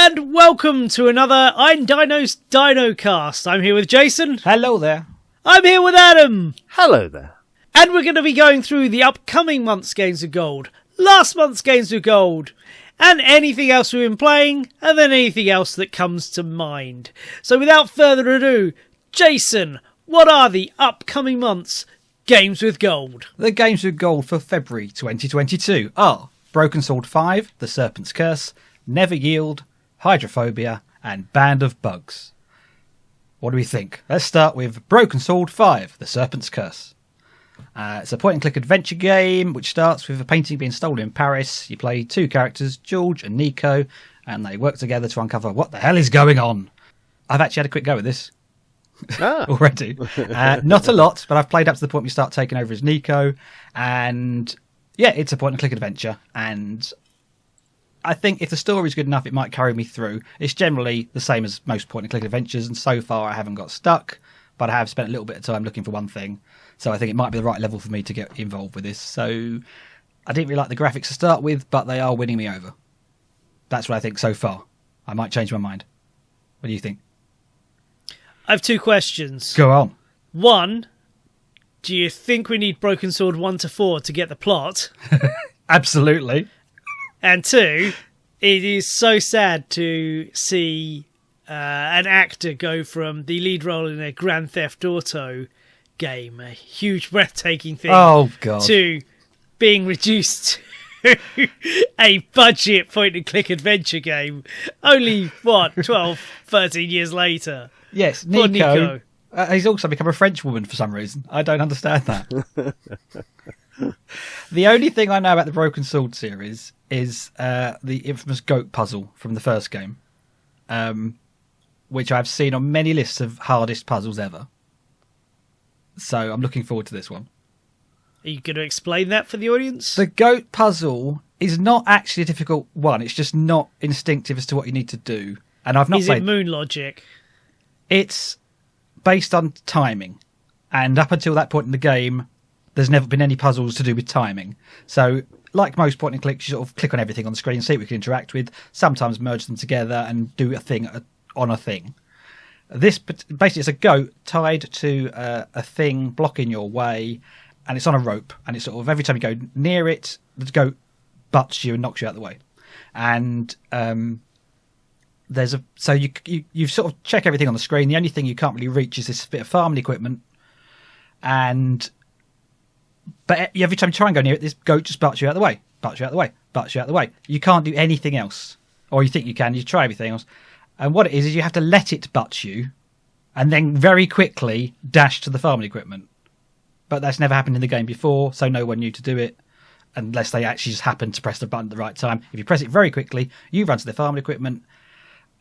And welcome to another I'm Dinos Dinocast. I'm here with Jason. Hello there. I'm here with Adam. Hello there. And we're going to be going through the upcoming month's Games of Gold, last month's Games of Gold, and anything else we've been playing, and then anything else that comes to mind. So without further ado, Jason, what are the upcoming month's Games with Gold? The Games with Gold for February 2022 are Broken Sword 5, The Serpents Curse, Never Yeild, Hydrophobia, and Band of Bugs. What do we think? Let's start with Broken Sword 5, The Serpents Curse. It's a point-and-click adventure game which starts with a painting being stolen in Paris. You play two characters, George and Nico, and they work together to uncover what the hell is going on. I've actually had a quick go at this already. Not a lot, but I've played up to the point we start taking over as Nico, and yeah, it's a point-and-click adventure, and I think if the story's good enough, it might carry me through. It's generally the same as most point-and-click adventures, and so far I haven't got stuck, but I have spent a little bit of time looking for one thing. So I think it might be the right level for me to get involved with this. So I didn't really like the graphics to start with, but they are winning me over. That's what I think so far. I might change my mind. What do you think? I have two questions. Go on. One, do you think we need Broken Sword 1 to 4 to get the plot? Absolutely. And two, it is so sad to see an actor go from the lead role in a Grand Theft Auto game, a huge breathtaking thing, to being reduced to a budget point-and-click adventure game only, 12, 13 years later. Yes, Poor Nico. He's also become a French woman for some reason. I don't understand that. The only thing I know about the Broken Sword series is the infamous goat puzzle from the first game, which I've seen on many lists of hardest puzzles ever. So I'm looking forward to this one. Are you going to explain that for the audience? The goat puzzle is not actually a difficult one. It's just not instinctive as to what you need to do. And I've not played. Is it moon logic? It's based on timing. And up until that point in the game, there's never been any puzzles to do with timing. So, like most point and clicks, you sort of click on everything on the screen, see what you can interact with, sometimes merge them together and do a thing on a thing. This basically is a goat tied to a thing blocking your way, and it's on a rope. And it's sort of every time you go near it, the goat butts you and knocks you out of the way. And you sort of check everything on the screen. The only thing you can't really reach is this bit of farming equipment, but every time you try and go near it, this goat just butts you out of the way, butts you out of the way, butts you out of the way. You can't do anything else, or you think you can. You try everything else. And what it is you have to let it butt you and then very quickly dash to the farming equipment. But that's never happened in the game before, so no one knew to do it unless they actually just happened to press the button at the right time. If you press it very quickly, you run to the farming equipment,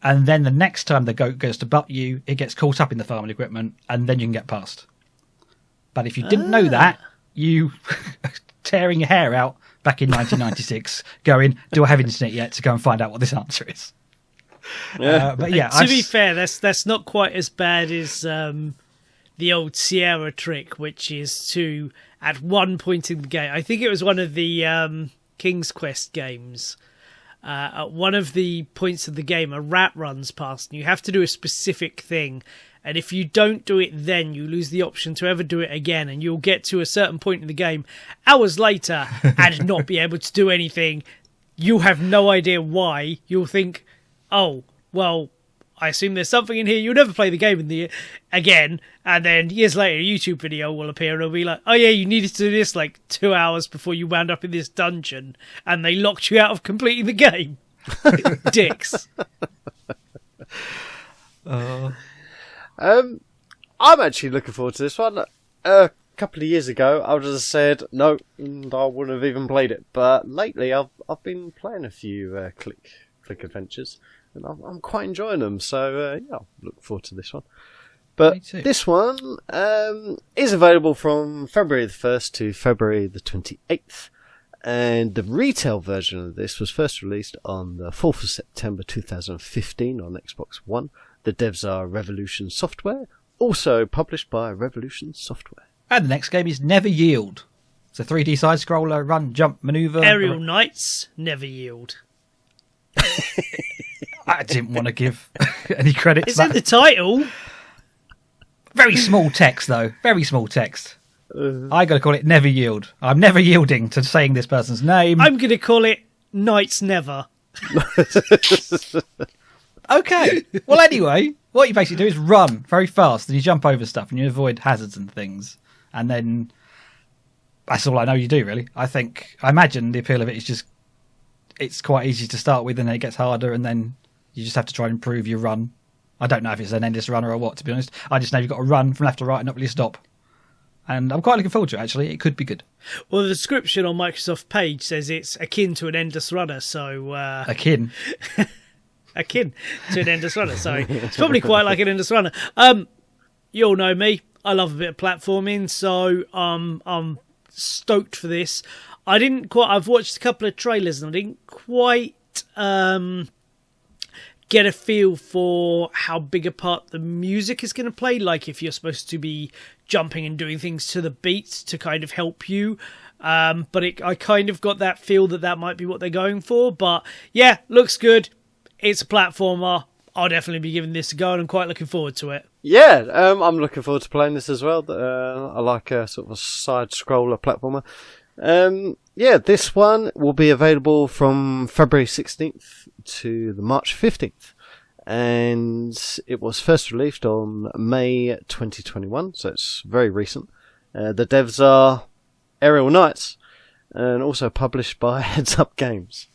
and then the next time the goat goes to butt you, it gets caught up in the farming equipment, and then you can get past. But if you didn't know that, you tearing your hair out back in 1996 going, do I have internet yet to go and find out what this answer is? But yeah, to be fair, that's not quite as bad as the old Sierra trick, which is to, at one point in the game, I think it was one of the King's Quest games, at one of the points of the game, a rat runs past and you have to do a specific thing. And if you don't do it then, you lose the option to ever do it again. And you'll get to a certain point in the game, hours later, and not be able to do anything. You'll have no idea why. You'll think, oh, well, I assume there's something in here. You'll never play the game again. And then years later, a YouTube video will appear and it'll be like, oh yeah, you needed to do this like 2 hours before you wound up in this dungeon. And they locked you out of completing the game. Dicks. I'm actually looking forward to this one. A couple of years ago, I would have said no, and I wouldn't have even played it. But lately, I've been playing a few click adventures, and I'm quite enjoying them. So yeah, I'll look forward to this one. But this one is available from February the 1st to February the 28th. And the retail version of this was first released on the 4th of September 2015 on Xbox One. The devs are Revolution Software, also published by Revolution Software. And the next game is Never Yeild. It's a 3D side-scroller, run, jump, manoeuvre. Aerial Knights, Never Yield. I didn't want to give any credit It's to in that. the title. Very small text, though. Very small text. I got to call it Never Yield. I'm never yielding to saying this person's name. I'm going to call it Knights Never. Okay. Well, anyway, what you basically do is run very fast and you jump over stuff and you avoid hazards and things. And then that's all I know you do, really. I imagine the appeal of it is just it's quite easy to start with and then it gets harder and then you just have to try and improve your run. I don't know if it's an endless runner or what, to be honest. I just know you've got to run from left to right and not really stop. And I'm quite looking forward to it, actually. It could be good. Well, the description on Microsoft page says it's akin to an endless runner, so... Akin. Akin to an endless runner, so it's probably quite like an endless runner. You all know me. I love a bit of platforming, so I'm stoked for this. I've watched a couple of trailers and I didn't quite get a feel for how big a part the music is going to play, like if you're supposed to be jumping and doing things to the beats to kind of help you. But I kind of got that feel that might be what they're going for. But yeah, looks good. It's a platformer. I'll definitely be giving this a go and I'm quite looking forward to it. Yeah, I'm looking forward to playing this as well. I like a sort of a side-scroller platformer. Yeah, this one will be available from February 16th to the March 15th. And it was first released on May 2021, so it's very recent. The devs are Aerial Knights, and also published by Heads Up Games.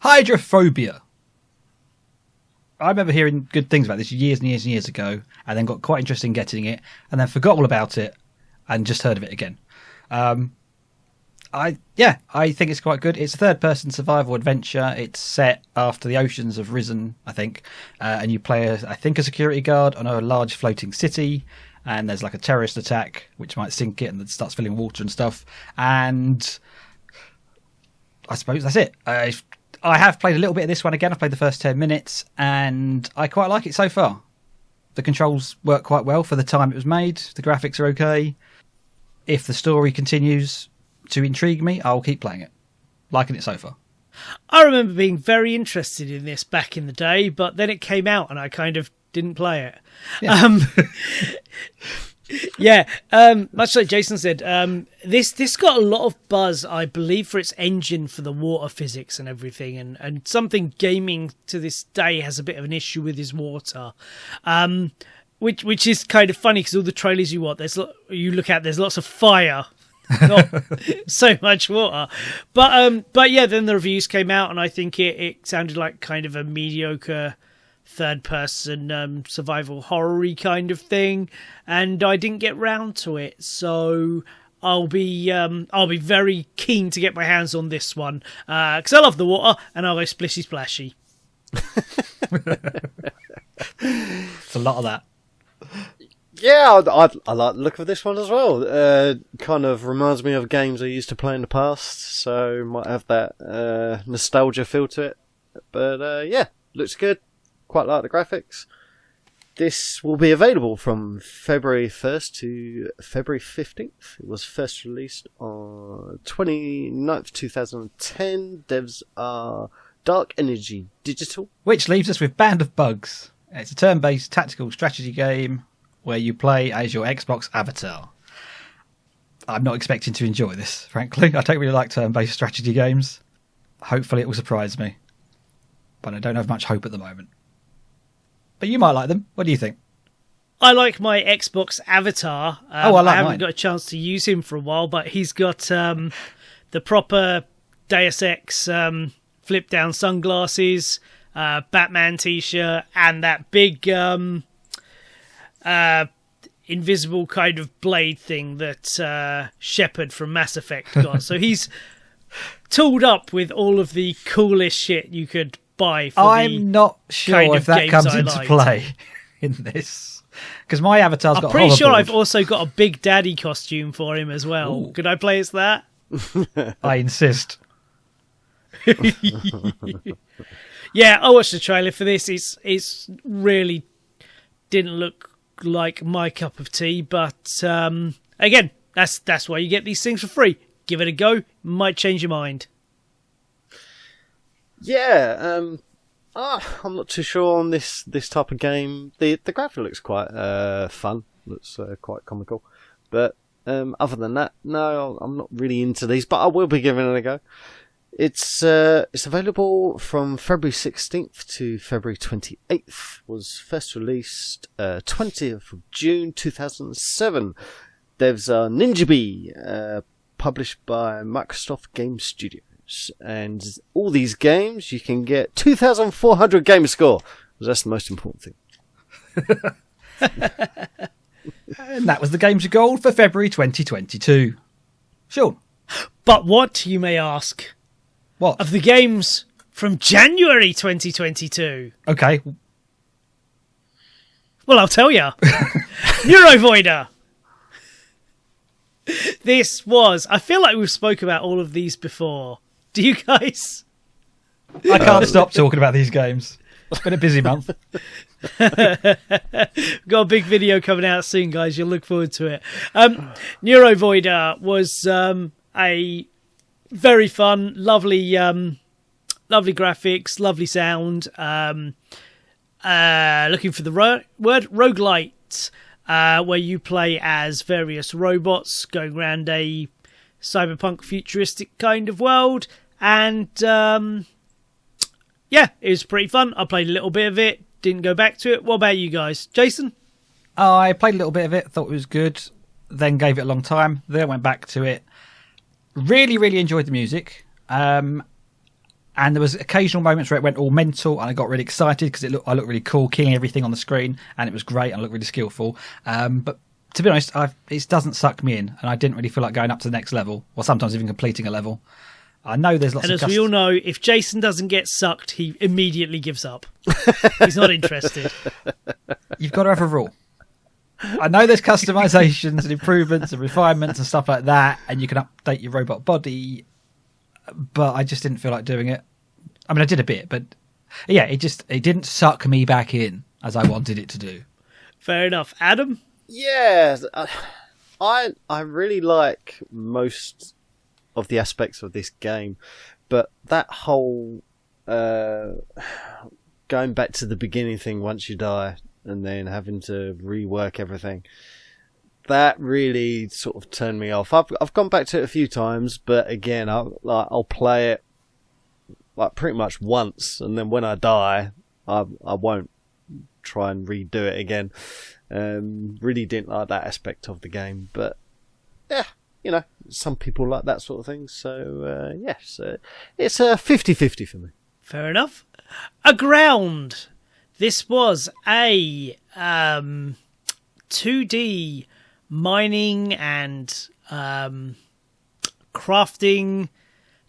Hydrophobia. I remember hearing good things about this years and years and years ago, and then got quite interested in getting it, and then forgot all about it, and just heard of it again. I think it's quite good. It's a third-person survival adventure. It's set after the oceans have risen, I think, and you play, a security guard on a large floating city, and there's like a terrorist attack which might sink it and it starts filling water and stuff. And I suppose that's it. I have played a little bit of this one again. I've played the first 10 minutes, and I quite like it so far. The controls work quite well for the time it was made. The graphics are okay. If the story continues to intrigue me, I'll keep playing it. Liking it so far. I remember being very interested in this back in the day, but then it came out and I kind of didn't play it. Yeah. Much like Jason said, this got a lot of buzz, I believe, for its engine for the water physics and everything, and something gaming to this day has a bit of an issue with is water. Which is kind of funny because all the trailers you look at, there's lots of fire, not so much water. But yeah, then the reviews came out, and I think it sounded like kind of a mediocre third-person survival horror-y kind of thing, and I didn't get round to it. So I'll be very keen to get my hands on this one because I love the water and I'll go splishy splashy. It's a lot of that. Yeah, I like the look of this one as well. Kind of reminds me of games I used to play in the past, so might have that nostalgia feel to it. But yeah, looks good. Quite like the graphics. This will be available from February 1st to February 15th. It was first released on 29th, 2010. Devs are Dark Energy Digital. Which leaves us with Band of Bugs. It's a turn-based tactical strategy game where you play as your Xbox avatar. I'm not expecting to enjoy this, frankly. I don't really like turn-based strategy games. Hopefully it will surprise me. But I don't have much hope at the moment. But you might like them. What do you think? I like my Xbox avatar. I like I haven't mine. got a chance to use him for a while, but he's got the proper Deus Ex flip-down sunglasses, Batman t-shirt, and that big invisible kind of blade thing that Shepard from Mass Effect got. So he's tooled up with all of the coolest shit you could buy for I'm not sure kind if of that games comes I into like. play in this. Because my avatar's got I'm pretty sure hoverboard. I've also got a Big Daddy costume for him as well. Ooh. Could I play as that? I insist. Yeah, I watched the trailer for this. It's really didn't look like my cup of tea, but again, that's why you get these things for free. Give it a go, might change your mind. Yeah, I'm not too sure on this type of game. The graphic looks quite fun. Looks quite comical. But other than that, no, I'm not really into these. But I will be giving it a go. It's available from February 16th to February 28th. Was first released 20th of June 2007. Devs are Ninja Bee, published by Microsoft Game Studios. And all these games, you can get 2,400 gamer score. Because that's the most important thing. And that was the Games of Gold for February 2022. Sean. But what, you may ask, What? of the games from January 2022? Okay. Well, I'll tell you. NeuroVoider. This was... I feel like we've spoke about all of these before. Do you guys? I can't stop talking about these games. It's been a busy month. Got a big video coming out soon, guys. You'll look forward to it. NeuroVoider was a very fun, lovely graphics, lovely sound. Looking for the word roguelite, where you play as various robots going around a cyberpunk futuristic kind of world. And yeah, it was pretty fun. I played a little bit of it, didn't go back to it. What about you guys? Jason? I played a little bit of it, thought it was good, then gave it a long time, then went back to it. Really, really enjoyed the music. And there was occasional moments where it went all mental and I got really excited because I looked really cool, killing everything on the screen, and it was great and I looked really skillful. But to be honest, it doesn't suck me in, and I didn't really feel like going up to the next level, or sometimes even completing a level. I know there's lots and of... And as we all know, if Jason doesn't get sucked, he immediately gives up. He's not interested. You've got to have a rule. I know there's customizations and improvements and refinements and stuff like that, and you can update your robot body, but I just didn't feel like doing it. I mean, I did a bit, but yeah, it didn't suck me back in as I wanted it to do. Fair enough. Adam? Yeah, I really like most of the aspects of this game, but that whole going back to the beginning thing once you die and then having to rework everything, that really sort of turned me off. I've gone back to it a few times, but again, I'll play it like pretty much once, and then when I die, I won't try and redo it again. Really didn't like that aspect of the game, but yeah, you know, some people like that sort of thing. So yes, it's a 50-50 for me. Fair enough. Aground. This was a 2D mining and crafting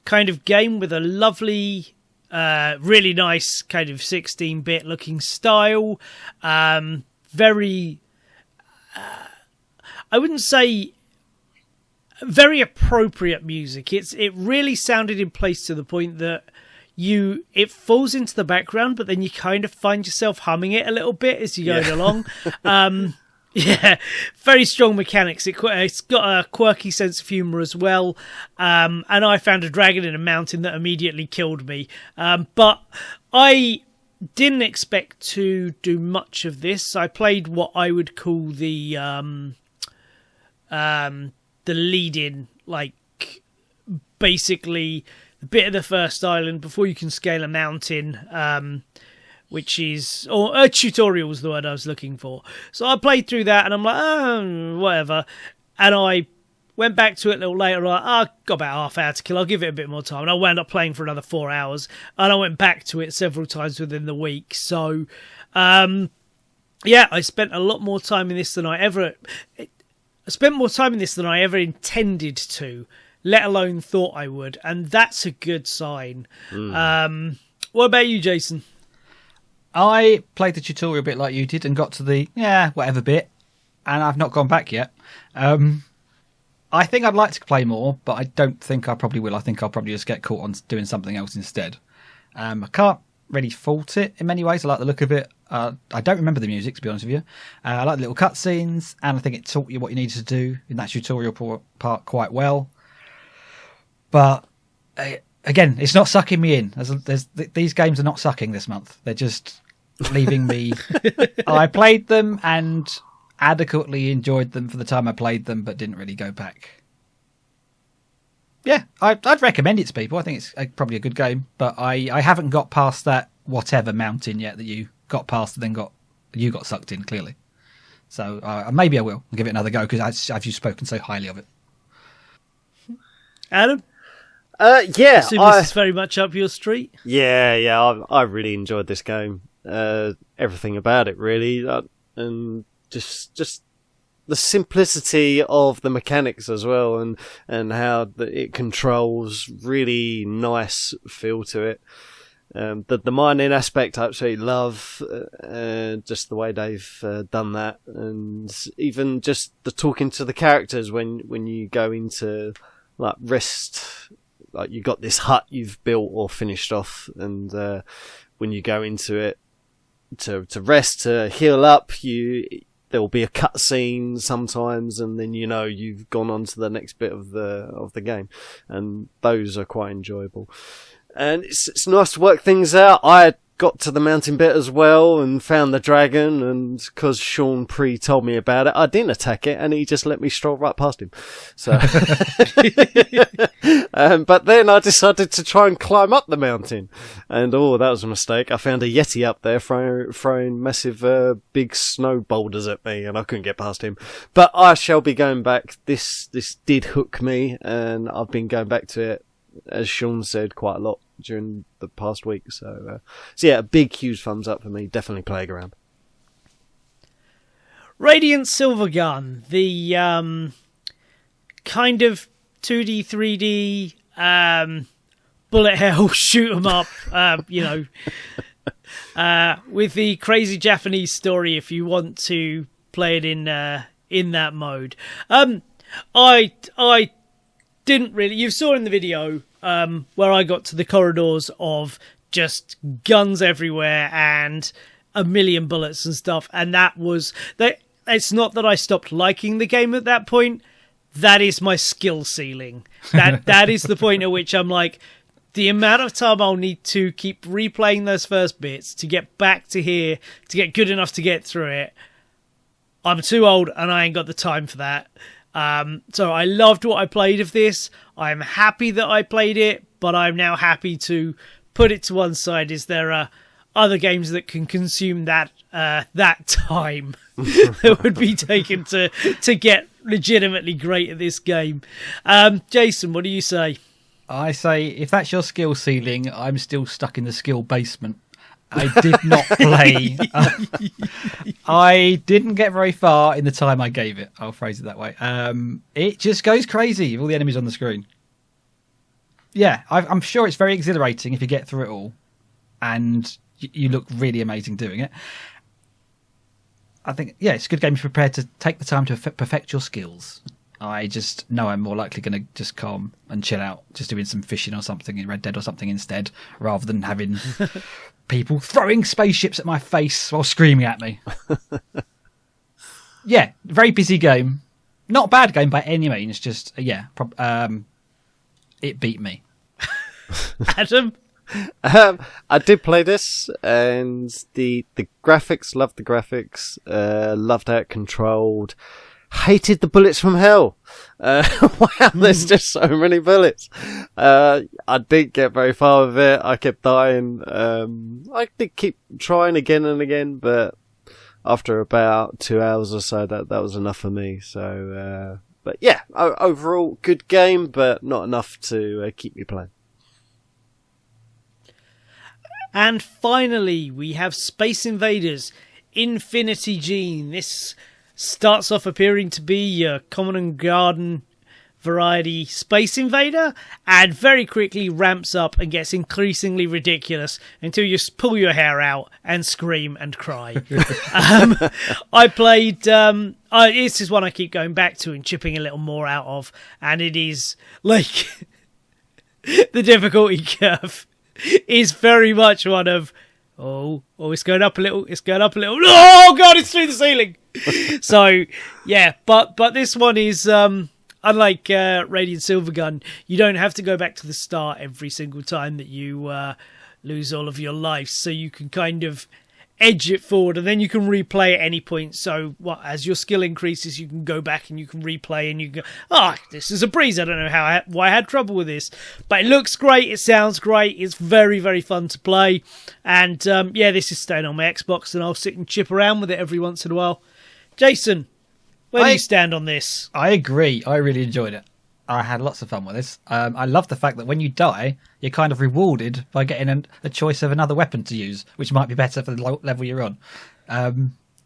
kind of game with a lovely, really nice kind of 16-bit looking style. Very, I wouldn't say very appropriate music. It really sounded in place to the point that it falls into the background, but then you kind of find yourself humming it a little bit as you go along. Yeah, very strong mechanics. It's got a quirky sense of humour as well. And I found a dragon in a mountain that immediately killed me. But I didn't expect to do much of this. I played what I would call the lead-in, like basically the bit of the first island before you can scale a mountain, which is, or a tutorial was the word I was looking for. So I played through that and I'm like, oh, whatever. And I went back to it a little later, like, I've got about half hour to kill, I'll give it a bit more time. And I wound up playing for another 4 hours, and I went back to it several times within the week. So, yeah, I spent a lot more time in this than I ever intended to, let alone thought I would. And that's a good sign. What about you, Jason? I played the tutorial bit like you did and got to the, whatever bit, and I've not gone back yet. I think I'd like to play more, but I don't think I probably will. I think I'll probably just get caught on doing something else instead. I can't really fault it in many ways. I like the look of it. I don't remember the music, to be honest with you. I like the little cutscenes, and I think it taught you what you needed to do in that tutorial part quite well. But again, it's not sucking me in. These games are not sucking this month. They're just leaving me. I played them and adequately enjoyed them for the time I played them, but didn't really go back. Yeah, I'd recommend it to people. I think it's probably a good game, but I haven't got past that whatever mountain yet that you got past and then you got sucked in, clearly. So maybe I will. I'll give it another go because I've spoken so highly of it. Adam? Yeah. Assume this is very much up your street? Yeah. I really enjoyed this game. Everything about it, really. And just the simplicity of the mechanics as well, and how it controls, really nice feel to it. The mining aspect I absolutely love, just the way they've done that, and even just the talking to the characters when you go into like rest, like you got this hut you've built or finished off, and when you go into it to rest, to heal up, there will be a cutscene sometimes, and then you've gone on to the next bit of the game, and those are quite enjoyable. And it's nice to work things out. I got to the mountain bit as well and found the dragon, and because Shaun told me about it, I didn't attack it, and he just let me stroll right past him. So, but then I decided to try and climb up the mountain, and that was a mistake. I found a yeti up there throwing massive big snow boulders at me, and I couldn't get past him. But I shall be going back. This did hook me, and I've been going back to it, as Shaun said, quite a lot during the past week. So yeah, a big, huge thumbs up for me. Definitely play Aground. Radiant Silvergun, the kind of 2D, 3D bullet hell shoot 'em up, with the crazy Japanese story. If you want to play it in that mode, I didn't really. You saw in the video where I got to the corridors of just guns everywhere and a million bullets and stuff, and that was that. It's not that I stopped liking the game at that point. That is my skill ceiling. That is the point at which I'm like, the amount of time I'll need to keep replaying those first bits to get back to here, to get good enough to get through it. I'm too old and I ain't got the time for that. So I loved what I played of this. I'm happy that I played it, but I'm now happy to put it to one side. Is there other games that can consume that time that would be taken to get legitimately great at this game? Jason, what do you say? I say, if that's your skill ceiling, I'm still stuck in the skill basement. I did not play. I didn't get very far in the time I gave it. I'll phrase it that way. It just goes crazy with all the enemies on the screen. Yeah, I'm sure it's very exhilarating if you get through it all, and you look really amazing doing it. I think, yeah, it's a good game if you're prepared to take the time to perfect your skills. I just know I'm more likely going to just calm and chill out, just doing some fishing or something in Red Dead or something instead, rather than having people throwing spaceships at my face while screaming at me. Yeah, very busy game. Not a bad game by any means, just, yeah, it beat me. Adam? I did play this, and the graphics, loved the graphics, loved how it controlled. Hated the bullets from hell. Wow, there's just so many bullets. I didn't get very far with it. I kept dying. I did keep trying again and again, but after about 2 hours or so, that was enough for me. So, but yeah, overall good game, but not enough to keep me playing. And finally, we have Space Invaders Infinity Gene. This starts off appearing to be your common and garden variety Space Invader, and very quickly ramps up and gets increasingly ridiculous until you pull your hair out and scream and cry. I played... this is one I keep going back to and chipping a little more out of, and it is like... the difficulty curve is very much one of, it's going up a little, oh god, it's through the ceiling. So yeah, but this one is a unlike Radiant Silvergun, you don't have to go back to the start every single time that you lose all of your life, so you can kind of edge it forward, and then you can replay at any point. So as your skill increases, you can go back and you can replay, and you can go, this is a breeze. I don't know why I had trouble with this, but it looks great, it sounds great, it's very, very fun to play, and this is staying on my Xbox, and I'll sit and chip around with it every once in a while. Jason, where do you stand on this? I agree. I really enjoyed it. I had lots of fun with this. I love the fact that when you die, you're kind of rewarded by getting a choice of another weapon to use, which might be better for the level you're on.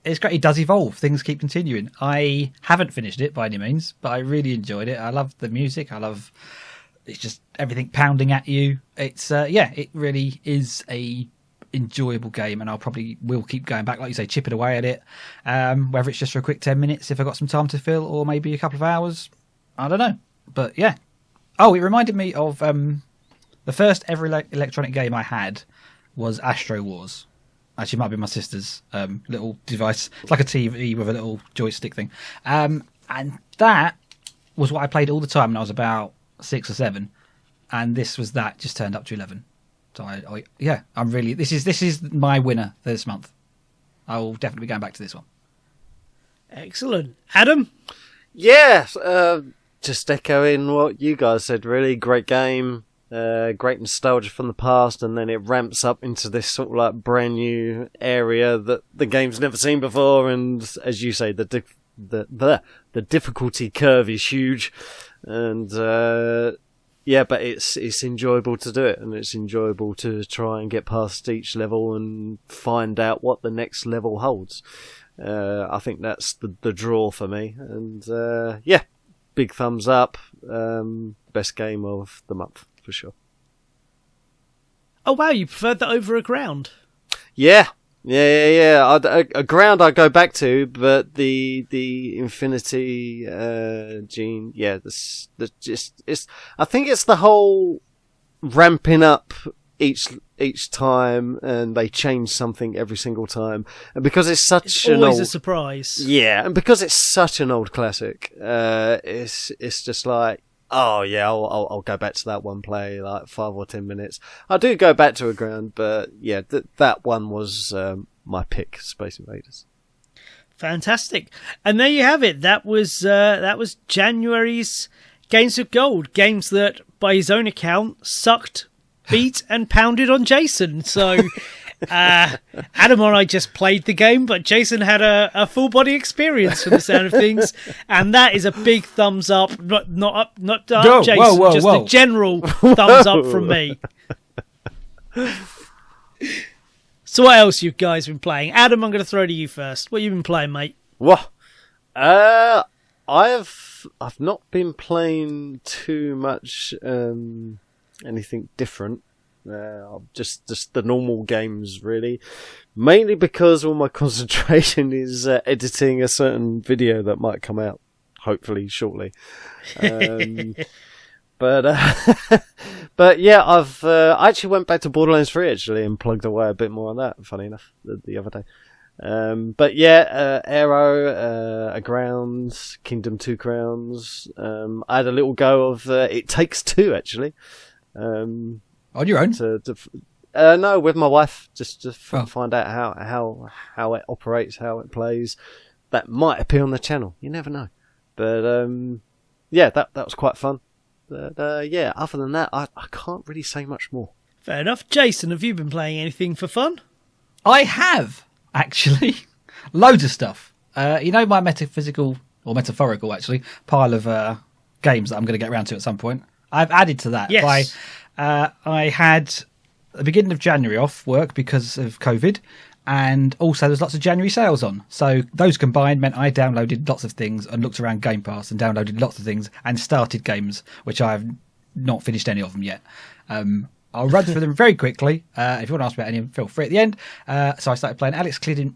It's great. It does evolve. Things keep continuing. I haven't finished it by any means, but I really enjoyed it. I love the music. It's just everything pounding at you. It's it really is a enjoyable game, and I'll probably will keep going back, like you say, chipping away at it. Whether it's just for a quick 10 minutes if I've got some time to fill, or maybe a couple of hours. I don't know. But yeah. Oh, it reminded me of the first ever electronic game I had was Astro Wars. Actually, it might be my sister's little device. It's like a TV with a little joystick thing. And that was what I played all the time when I was about 6 or 7. And this was that, just turned up to 11. So I'm really, this is my winner for this month. I will definitely be going back to this one. Excellent. Adam? Yeah, just echoing what you guys said, really. Great game, great nostalgia from the past, and then it ramps up into this sort of like brand new area that the game's never seen before, and as you say, the difficulty curve is huge, and but it's enjoyable to do it, and it's enjoyable to try and get past each level and find out what the next level holds. I think that's the draw for me, and big thumbs up. Best game of the month for sure. Oh wow, you preferred that over Aground? Yeah. Aground I go back to, but the Infinity Gene, I think it's the whole ramping up each time, and they change something every single time, and because it's always a surprise. Yeah, and because it's such an old classic, it's just like, oh yeah, I'll go back to that one, play like 5 or 10 minutes. I do go back to Aground, but yeah, that one was my pick, Space Invaders. Fantastic, and there you have it. That was January's Games of Gold, games that, by his own account, sucked, beat and pounded on Jason. So Adam and I just played the game, but Jason had a full body experience from the sound of things, and that is a big thumbs up. Not up, Jason. Whoa. A general thumbs up from me. So what else you guys been playing? Adam, I'm going to throw to you first. What you been playing, mate? Well, I've not been playing too much anything different. Just the normal games, really. Mainly because all my concentration is editing a certain video that might come out, hopefully, shortly. But yeah, I actually went back to Borderlands 3 actually and plugged away a bit more on that, funny enough, the other day. But yeah, Aero, Aground, Kingdom 2 Crowns. I had a little go of It Takes Two actually. On your own? No, with my wife, just to find out how it operates, how it plays. That might appear on the channel. You never know. But yeah, that was quite fun. But yeah, other than that, I can't really say much more. Fair enough. Jason, have you been playing anything for fun? I have, actually. Loads of stuff. You know my metaphysical, or metaphorical actually, pile of games that I'm going to get around to at some point? I've added to that. Yes. I had the beginning of January off work because of COVID, and also there's lots of January sales on. So those combined meant I downloaded lots of things and looked around Game Pass and downloaded lots of things and started games, which I have not finished any of them yet. I'll run through them very quickly. If you want to ask about any of them, feel free at the end. So I started playing Alex Kidd in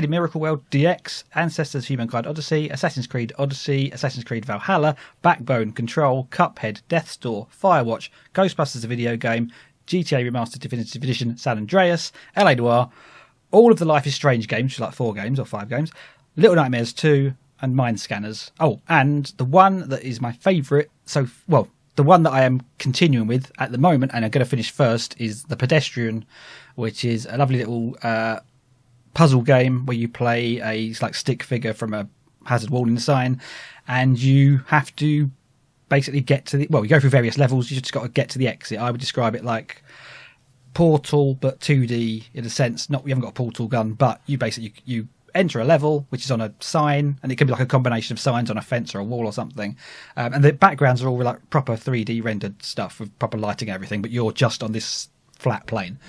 Miracle World DX, Ancestors Humankind Odyssey, Assassin's Creed Odyssey, Assassin's Creed Valhalla, Backbone, Control, Cuphead, Death's Door, Firewatch, Ghostbusters the video game, GTA Remastered Definitive Edition, San Andreas, LA Noire, all of the Life is Strange games, which is like 4 games or 5 games, Little Nightmares 2, and mine scanners. Oh, and the one that is my favourite. The one that I am continuing with at the moment, and I'm going to finish first, is the Pedestrian, which is a lovely little puzzle game where you play a stick figure from a hazard warning sign, and you have to basically get to you go through various levels. You just got to get to the exit. I would describe it like Portal, but 2D in a sense. You haven't got a portal gun, but you basically you enter a level which is on a sign, and it can be like a combination of signs on a fence or a wall or something, and the backgrounds are all like proper 3D rendered stuff with proper lighting and everything, but you're just on this flat plane,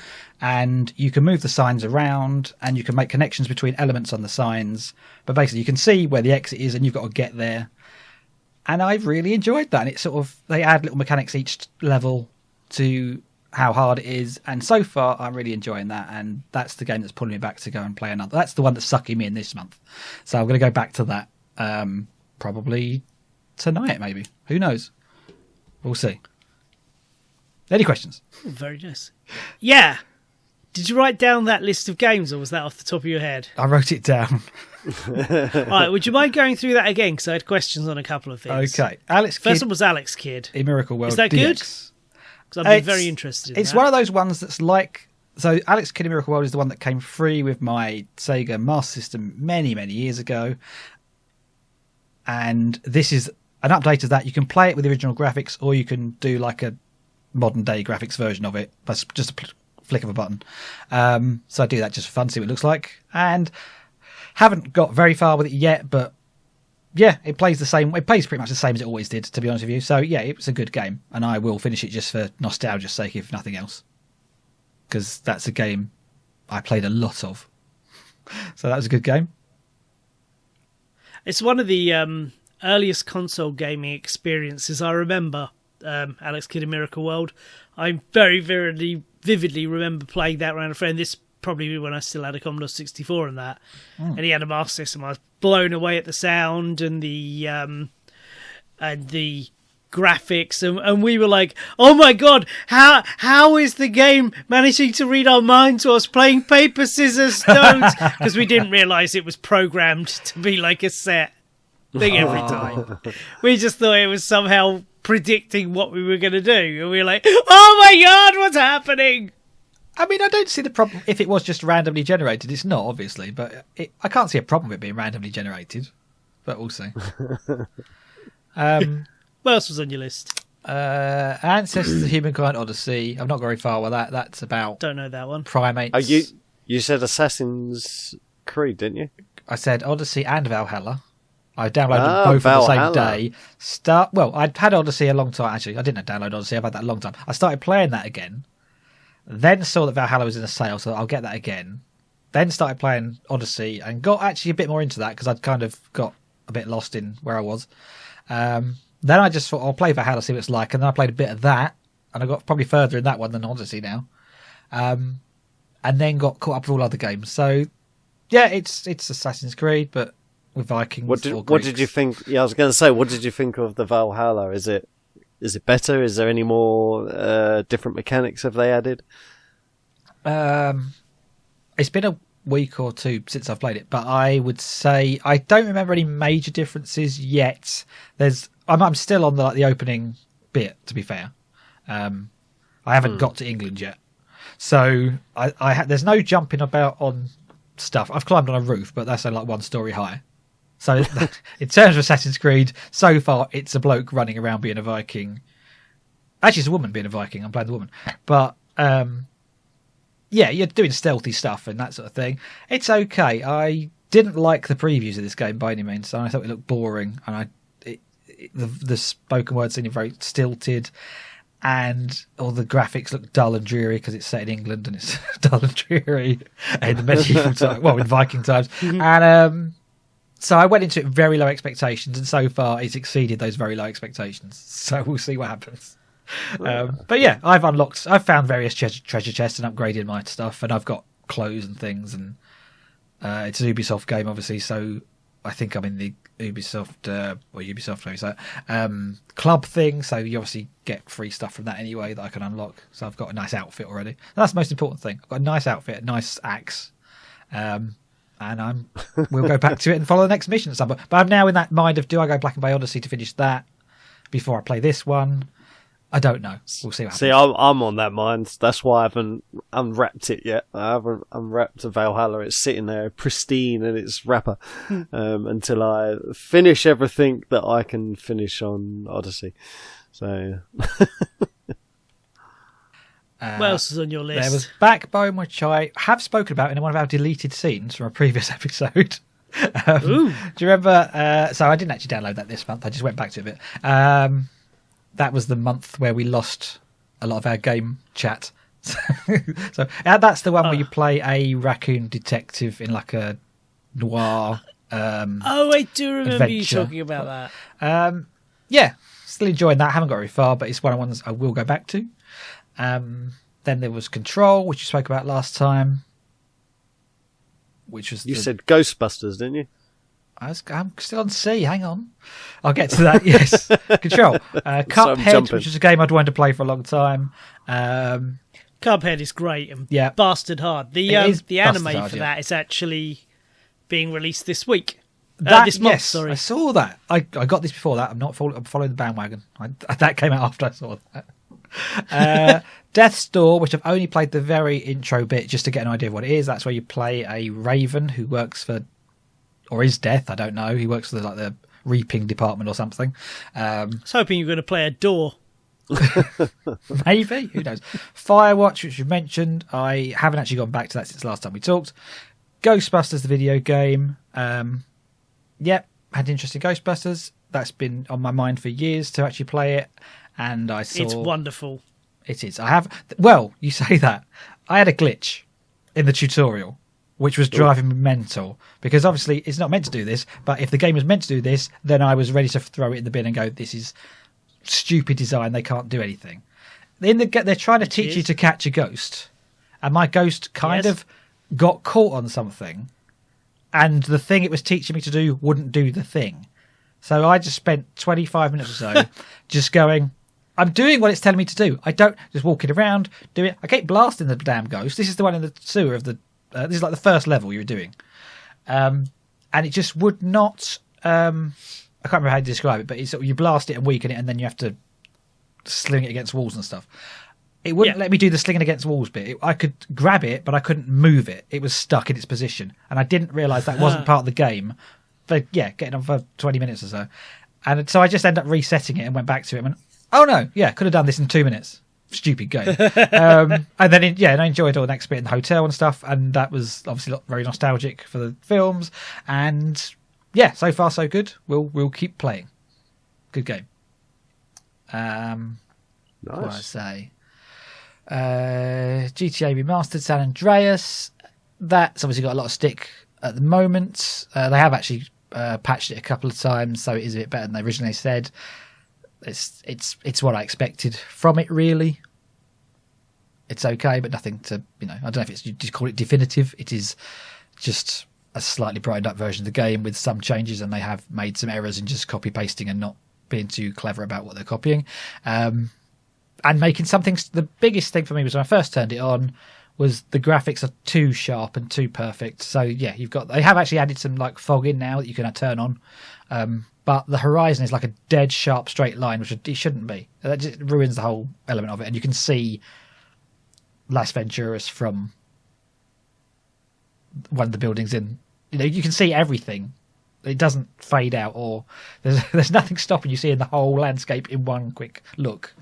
and you can move the signs around and you can make connections between elements on the signs, but basically you can see where the exit is and you've got to get there. And I've really enjoyed that, and it's they add little mechanics each level to how hard it is, and so far I'm really enjoying that, and that's the game that's pulling me back to go and play another. That's the one that's sucking me in this month, so I'm going to go back to that probably tonight, maybe. Who knows? We'll see. Any questions? Very nice. Yeah. Did you write down that list of games, or was that off the top of your head? I wrote it down. All right, would you mind going through that again, because I had questions on a couple of things. Okay. Alex Kidd. First one was Alex Kidd. In Miracle World. Is that DX. good? Because I've been very interested in It's that. one of those ones that's like... So Alex Kidd in Miracle World is the one that came free with my Sega Master System many, many years ago. And this is an update of that. You can play it with the original graphics, or you can do like a modern day graphics version of it. That's just a flick of a button. So I do that just for fun, see what it looks like. And haven't got very far with it yet, but yeah, it plays the same. It plays pretty much the same as it always did, to be honest with you. So yeah, it's a good game, and I will finish it just for nostalgia's sake, if nothing else, because that's a game I played a lot of. So that was a good game. It's one of the earliest console gaming experiences I remember. Alex Kidd in Miracle World. I very, very vividly remember playing that around a friend. This probably when I still had a Commodore 64 and that. And he had a Master System. I was blown away at the sound and the graphics, and we were like, oh my god, how is the game managing to read our minds whilst playing paper, scissors, stones? Because we didn't realise it was programmed to be like a set thing every time. We just thought it was somehow predicting what we were going to do, and we were like, oh my god, what's happening? I mean, I don't see the problem if it was just randomly generated. It's not, obviously, but I can't see a problem with it being randomly generated, but we'll see. What else was on your list? Ancestors of the Humankind Odyssey. I'm not very far with that. That's about... Don't know that one. Primates. Oh, you said Assassin's Creed, didn't you? I said Odyssey and Valhalla. I downloaded both on the same day. I'd had Odyssey a long time. Actually, I didn't download Odyssey. I've had that a long time. I started playing that again. Then saw that Valhalla was in a sale, so I'll get that again. Then started playing Odyssey and got actually a bit more into that because I'd kind of got a bit lost in where I was. Then I just thought I'll play Valhalla, see what it's like, and then I played a bit of that, and I got probably further in that one than Odyssey now. And then got caught up with all other games. So yeah, it's Assassin's Creed, but with Vikings. What did you think? Yeah, I was going to say, what did you think of the Valhalla? Is it better? Is there any more different mechanics have they added? It's been a week or two since I've played it, but I would say I don't remember any major differences yet. I'm still on the opening bit, to be fair. I haven't got to England yet, so there's no jumping about on stuff. I've climbed on a roof, but that's only like 1 story high. So in terms of Assassin's Creed, so far it's a bloke running around being a Viking. Actually, it's a woman being a Viking. I'm playing the woman, but yeah, you're doing stealthy stuff and that sort of thing. It's okay. I didn't like the previews of this game by any means. So I thought it looked boring, and the spoken word seemed very stilted, and all the graphics look dull and dreary because it's set in England and it's dull and dreary in the medieval time, in Viking times. And so I went into it with very low expectations, and so far it's exceeded those very low expectations. So we'll see what happens. But yeah, I've found various treasure chests and upgraded my stuff, and I've got clothes and things, and it's an Ubisoft game, obviously, so I think I'm in the Ubisoft club thing, so you obviously get free stuff from that anyway that I can unlock. So I've got a nice outfit already. That's the most important thing. I've got a nice outfit, a nice axe, and and we'll go back to it and follow the next mission at some point. But I'm now in that mind of, do I go Black and Bay Odyssey to finish that before I play this one? I don't know. We'll see what happens. See, I'm on that mind. That's why I haven't unwrapped it yet. I haven't unwrapped Valhalla. It's sitting there pristine in its wrapper until I finish everything that I can finish on Odyssey. So, what else is on your list? There was Backbone, which I have spoken about in one of our deleted scenes from a previous episode. Do you remember? So I didn't actually download that this month. I just went back to it a bit. That was the month where we lost a lot of our game chat. So that's the one where you play a raccoon detective in like a noir. I do remember adventure. you talking about that. Yeah, still enjoying that. Haven't got very far, but it's one of the ones I will go back to. Then there was Control, which you spoke about last time. Which was you said Ghostbusters, didn't you? I'm still on C. Hang on, I'll get to that. Yes, Control, Cuphead, which is a game I'd wanted to play for a long time. Cuphead is great and bastard hard. The anime for that is actually being released this week. This month, sorry. I saw that. I got this before that. I'm following the bandwagon. That came out after I saw that. Death's Door, which I've only played the very intro bit just to get an idea of what it is. That's where you play a raven who works for, or is Death, I don't know. He works for the reaping department or something. I was hoping you were going to play a door. Maybe, who knows. Firewatch, which you mentioned, I haven't actually gone back to that since last time we talked. Ghostbusters, the video game. Yep, had interest in Ghostbusters. That's been on my mind for years to actually play it, and I saw it's wonderful. It is. I have. Well, you say that. I had a glitch in the tutorial, which was driving me mental, because obviously it's not meant to do this, but if the game was meant to do this, then I was ready to throw it in the bin and go, this is stupid design, they can't do anything. They're trying to teach you to catch a ghost, and my ghost kind of got caught on something, and the thing it was teaching me to do wouldn't do the thing. So I just spent 25 minutes or so just going, I'm doing what it's telling me to do. I don't just walking around, do it. I keep blasting the damn ghost. This is the one in the sewer of the... this is like the first level you were doing. And it just would not... I can't remember how to describe it, but it's, you blast it and weaken it, and then you have to sling it against walls and stuff. It wouldn't let me do the slinging against walls bit. I could grab it, but I couldn't move it. It was stuck in its position. And I didn't realise that wasn't part of the game. But yeah, getting on for 20 minutes or so. And so I just ended up resetting it and went back to it and went, oh no, could have done this in 2 minutes. Stupid game. And then, and I enjoyed all the next bit in the hotel and stuff. And that was obviously very nostalgic for the films. And yeah, so far so good. We'll keep playing. Good game. Nice. What do I say? GTA Remastered San Andreas. That's obviously got a lot of stick at the moment. They have actually patched it a couple of times, so it is a bit better than they originally said. It's what I expected from it, really. It's okay, but nothing to, I don't know if it's, you just call it definitive. It is just a slightly brightened up version of the game with some changes, and they have made some errors in just copy pasting and not being too clever about what they're copying. And making something, the biggest thing for me was when I first turned it on, was the graphics are too sharp and too perfect. So yeah, they have actually added some like fog in now that you can turn on. But the horizon is like a dead sharp straight line, which it shouldn't be. That just ruins the whole element of it. And you can see Las Venturas from one of the buildings in, you can see everything. It doesn't fade out, or there's nothing stopping you seeing the whole landscape in one quick look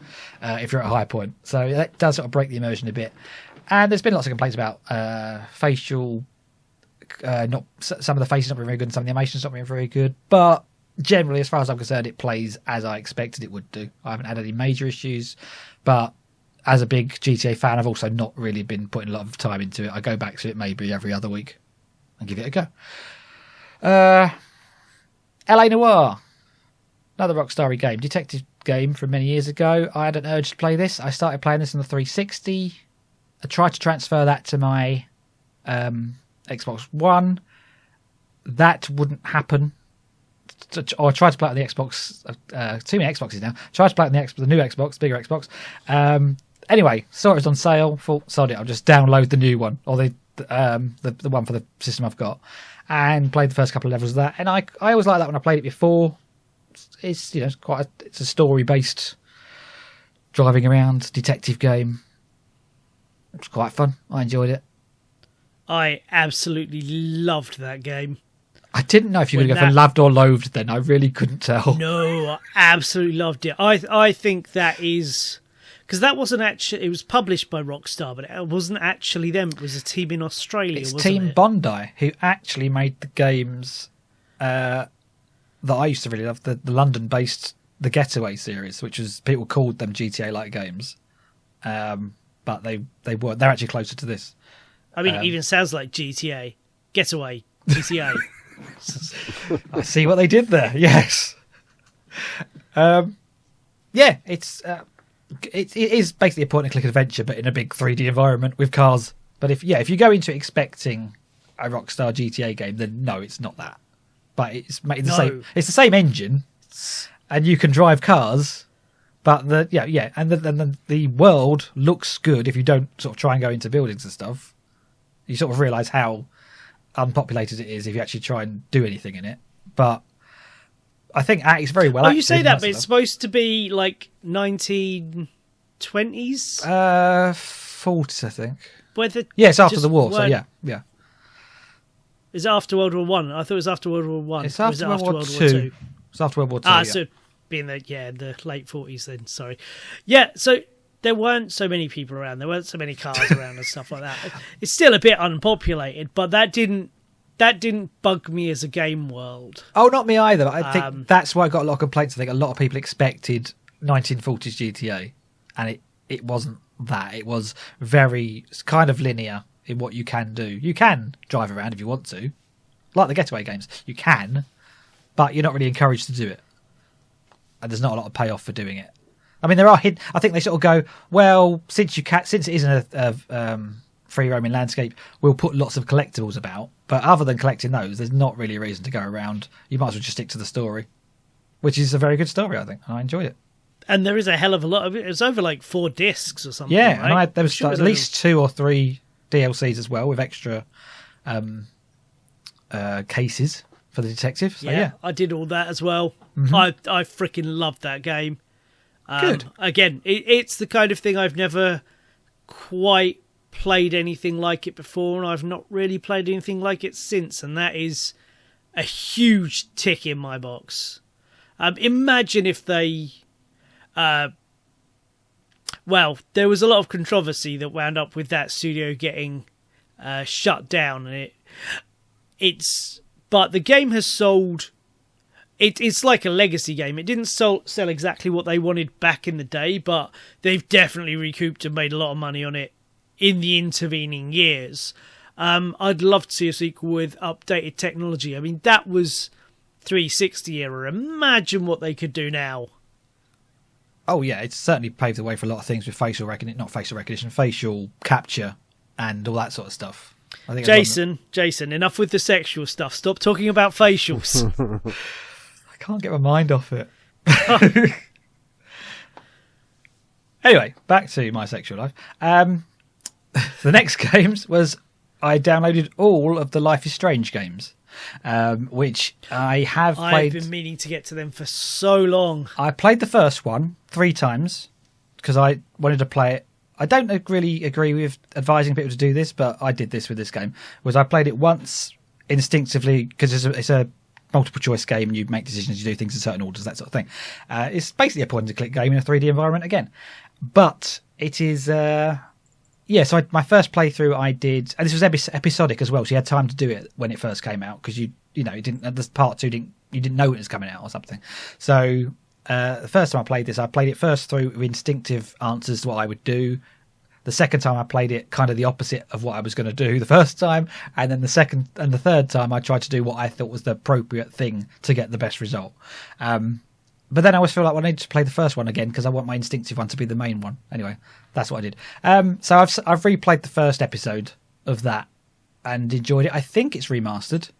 if you're at a high point. So that does sort of break the immersion a bit. And there's been lots of complaints about facial, not some of the faces not being very good, and some of the animations not being very good. But generally, as far as I'm concerned, it plays as I expected it would do. I haven't had any major issues, but as a big GTA fan, I've also not really been putting a lot of time into it. I go back to it maybe every other week and give it a go. LA Noire, another Rockstar game, detective game from many years ago. I had an urge to play this. I started playing this on the 360. I tried to transfer that to my Xbox One. That wouldn't happen. Or I tried to play it on the Xbox. Too many Xboxes now. Tried to play it on the new Xbox, bigger Xbox. Anyway, saw it was on sale. Thought, sod it, I'll just download the new one, or the one for the system I've got. and played the first couple of levels of that. And I always like that when I played it before. It's it's a story based driving around detective game. It's quite fun. I enjoyed it. I absolutely loved that game. I didn't know if you were going to go for loved or loathed then. I really couldn't tell. No, I absolutely loved it. I think that is... Because that wasn't actually... It was published by Rockstar, but it wasn't actually them. It was a team in Australia, It's wasn't Team it? Bondi, who actually made the games that I used to really love, the London-based The Getaway series, which was... People called them GTA-like games. But they weren't. They're actually closer to this. I mean, it even sounds like GTA. Getaway. GTA. I see what they did there. Yes. Yeah, it is basically a point-and-click adventure, but in a big 3D environment with cars. But if you go into it expecting a Rockstar GTA game, then no, it's not that. But it's made the same. It's the same engine, and you can drive cars. But the world looks good if you don't sort of try and go into buildings and stuff. You sort of realise how unpopulated it is if you actually try and do anything in it. But I think it's very well. Oh, you say that, but it's supposed to be like 1920s, 40s, I think. It's after the war. So yeah. Is it after World War One? I thought it was after World War One. It's after World War Two. It's after World War Two. So being the late 40s then. Sorry. Yeah. So there weren't so many people around. There weren't so many cars around and stuff like that. It's still a bit unpopulated, but that didn't bug me as a game world. Oh, not me either. I think that's why I got a lot of complaints. I think a lot of people expected 1940s GTA, and it wasn't that. It was very kind of linear in what you can do. You can drive around if you want to, like the Getaway games. You can, but you're not really encouraged to do it, and there's not a lot of payoff for doing it. I mean, there are hidden. I think they sort of go, well, since it isn't a free roaming landscape, we'll put lots of collectibles about. But other than collecting those, there's not really a reason to go around. You might as well just stick to the story, which is a very good story, I think. And I enjoyed it. And there is a hell of a lot of it. It was over like 4 discs or something. Yeah, right? and there was at least 2 or 3 DLCs as well with extra cases for the detective. So, yeah, I did all that as well. Mm-hmm. I freaking loved that game. Good. Again, it's the kind of thing I've never quite played anything like it before, and I've not really played anything like it since, and that is a huge tick in my box. Imagine if they... well, there was a lot of controversy that wound up with that studio getting shut down, and but the game has sold... It's like a legacy game. It didn't sell exactly what they wanted back in the day, but they've definitely recouped and made a lot of money on it in the intervening years. I'd love to see a sequel with updated technology. I mean, that was 360 era. Imagine what they could do now. Oh, yeah, it's certainly paved the way for a lot of things with facial capture and all that sort of stuff. I think Jason, enough with the sexual stuff. Stop talking about facials. I can't get my mind off it. Anyway, back to my sexual life. The next games was I downloaded all of the Life is Strange games, which I have played. I've been meaning to get to them for so long. I played the first one 3 times because I wanted to play it. I don't really agree with advising people to do this, but I did this with this game. I played it once instinctively because it's a multiple choice game and you make decisions, you do things in certain orders, that sort of thing. It's basically a point and click game in a 3D environment again, but it is so my first playthrough I did, and this was episodic as well, so you had time to do it when it first came out because you didn't, this part 2 you didn't know it was coming out or something. So the first time I played it first through with instinctive answers to what I would do. The second time I played it kind of the opposite of what I was going to do the first time, and then the second and the third time I tried to do what I thought was the appropriate thing to get the best result. But then I always feel like I need to play the first one again because I want my instinctive one to be the main one. Anyway, that's what I did. So I've replayed the first episode of that and enjoyed it. I think it's remastered.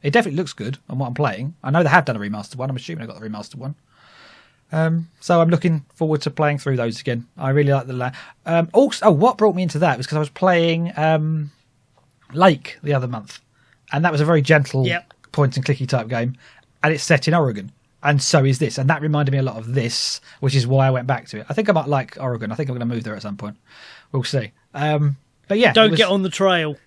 It definitely looks good on what I'm playing. I know they have done a remastered one. I'm assuming I got the remastered one. So I'm looking forward to playing through those again. I really like the also, what brought me into that was because I was playing Lake the other month, and that was a very gentle Yep. point and clicky type game, and it's set in Oregon. And so is this, and that reminded me a lot of this, which is why I went back to it. I think I might like Oregon. I think I'm going to move there at some point. We'll see. But yeah, Don't get on the trail.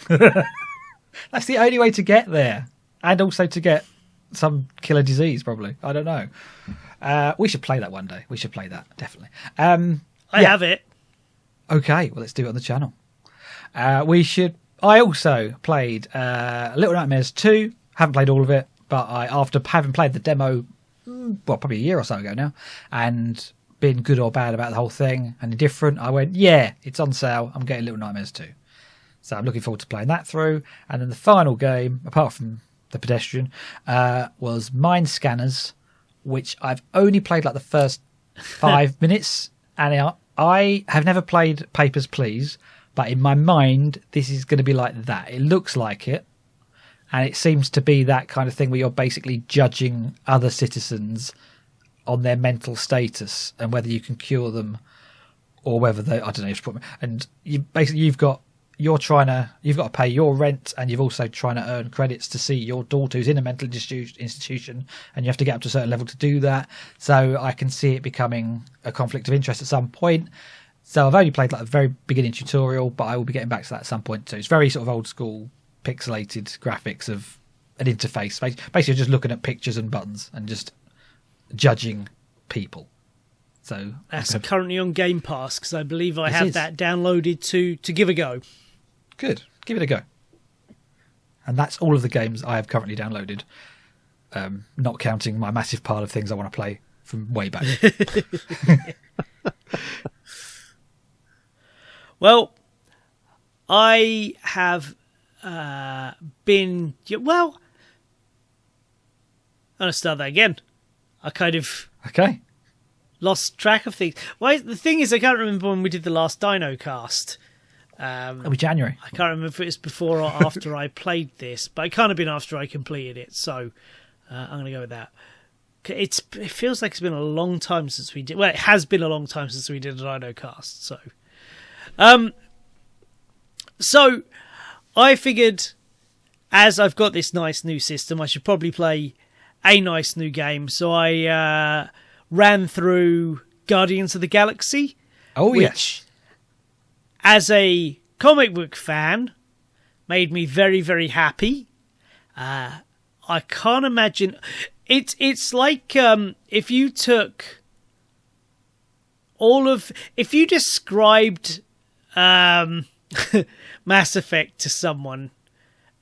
that's the only way to get there, and also to get some killer disease. Probably, I don't know. We should play that one day. We should play that definitely. I have it. Okay, well let's do it on the channel. We should. I also played Little Nightmares 2. Haven't played all of it. But after having played the demo, probably a year or so ago now, and been good or bad about the whole thing and indifferent, I went, yeah, it's on sale. I'm getting Little Nightmares 2. So I'm looking forward to playing that through. And then the final game, apart from the pedestrian, was Mind Scanners, which I've only played like the first 5 minutes. And I have never played Papers, Please, but in my mind, this is going to be like that. It looks like it. And it seems to be that kind of thing where you're basically judging other citizens on their mental status and whether you can cure them or whether they, I don't know. And you basically you've got to pay your rent, and you've also trying to earn credits to see your daughter who's in a mental institution, and you have to get up to a certain level to do that. So I can see it becoming a conflict of interest at some point. So I've only played like a very beginning tutorial, but I will be getting back to that at some point too. It's very sort of old school, pixelated graphics of an interface. Basically just looking at pictures and buttons and just judging people. So that's currently on Game Pass, because I believe I have that downloaded to give a go. Good. Give it a go. And that's all of the games I have currently downloaded, not counting my massive pile of things I want to play from way back. Well, I have been... Well, I'm going to start that again. I kind of... Okay. Lost track of things. Well, the thing is, I can't remember when we did the last Dinocast. It'll be January. I can't remember if it was before or after I played this, but it can't have been after I completed it, so I'm going to go with that. It feels like it's been a long time since we did... Well, it has been a long time since we did a Dinocast, so... So, I figured, as I've got this nice new system, I should probably play a nice new game, so I ran through Guardians of the Galaxy. Oh, which, yes. As a comic book fan, made me very, very happy. I can't imagine... It's like if you took all of... If you described Mass Effect to someone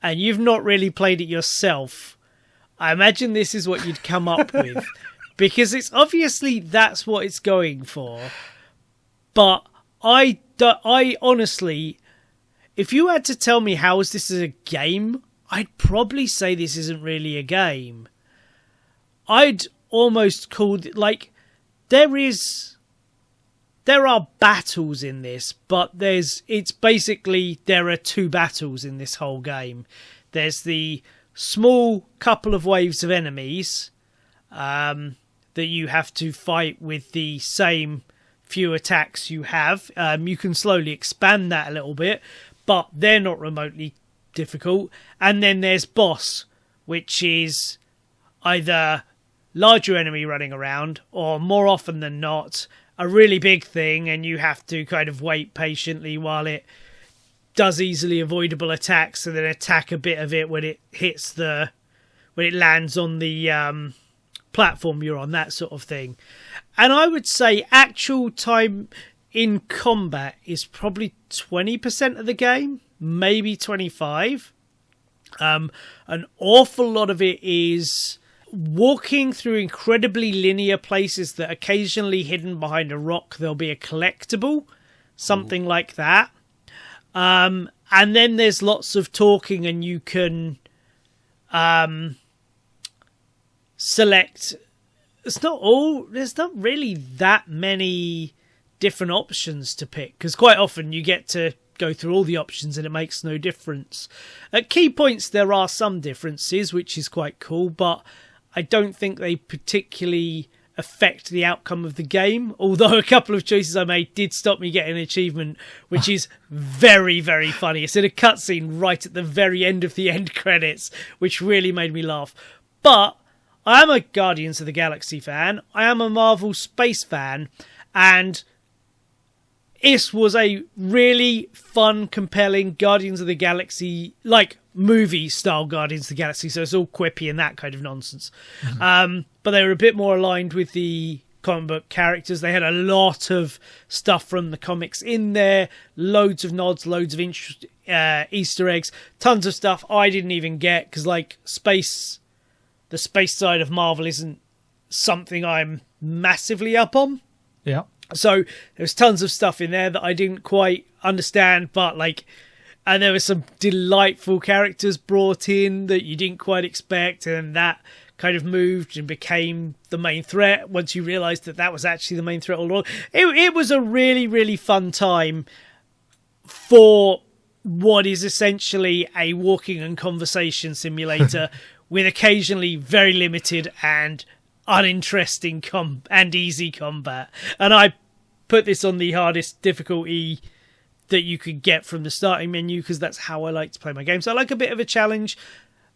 and you've not really played it yourself, I imagine this is what you'd come up with. Because it's obviously that's what it's going for. But I honestly, if you had to tell me how is this a game, I'd probably say this isn't really a game. I'd almost call it, like, there are battles in this, but it's basically, there are two battles in this whole game. There's the small couple of waves of enemies that you have to fight with the same few attacks you have. You can slowly expand that a little bit, but they're not remotely difficult. And then there's boss, which is either larger enemy running around, or more often than not, a really big thing, and you have to kind of wait patiently while it does easily avoidable attacks, and then attack a bit of it when it lands on the platform you're on, that sort of thing. And I would say actual time in combat is probably 20% of the game, maybe 25%. An awful lot of it is walking through incredibly linear places that occasionally hidden behind a rock there'll be a collectible, something like that. And then there's lots of talking, and you can select. There's not really that many different options to pick, because quite often you get to go through all the options and it makes no difference. At key points there are some differences, which is quite cool, but I don't think they particularly affect the outcome of the game, although a couple of choices I made did stop me getting an achievement, which is very, very funny. It's in a cutscene right at the very end of the end credits, which really made me laugh. But I am a Guardians of the Galaxy fan, I am a Marvel space fan, and this was a really fun, compelling Guardians of the Galaxy, like movie-style Guardians of the Galaxy, so it's all quippy and that kind of nonsense. But they were a bit more aligned with the comic book characters. They had a lot of stuff from the comics in there, loads of nods, loads of Easter eggs, tons of stuff I didn't even get, because like the space side of Marvel isn't something I'm massively up on. Yeah. So there's tons of stuff in there that I didn't quite understand, but and there were some delightful characters brought in that you didn't quite expect, and that kind of moved and became the main threat once you realised that was actually the main threat all along. It was a really, really fun time for what is essentially a walking and conversation simulator with occasionally very limited and uninteresting and easy combat. And I put this on the hardest difficulty that you could get from the starting menu, because that's how I like to play my games. I like a bit of a challenge.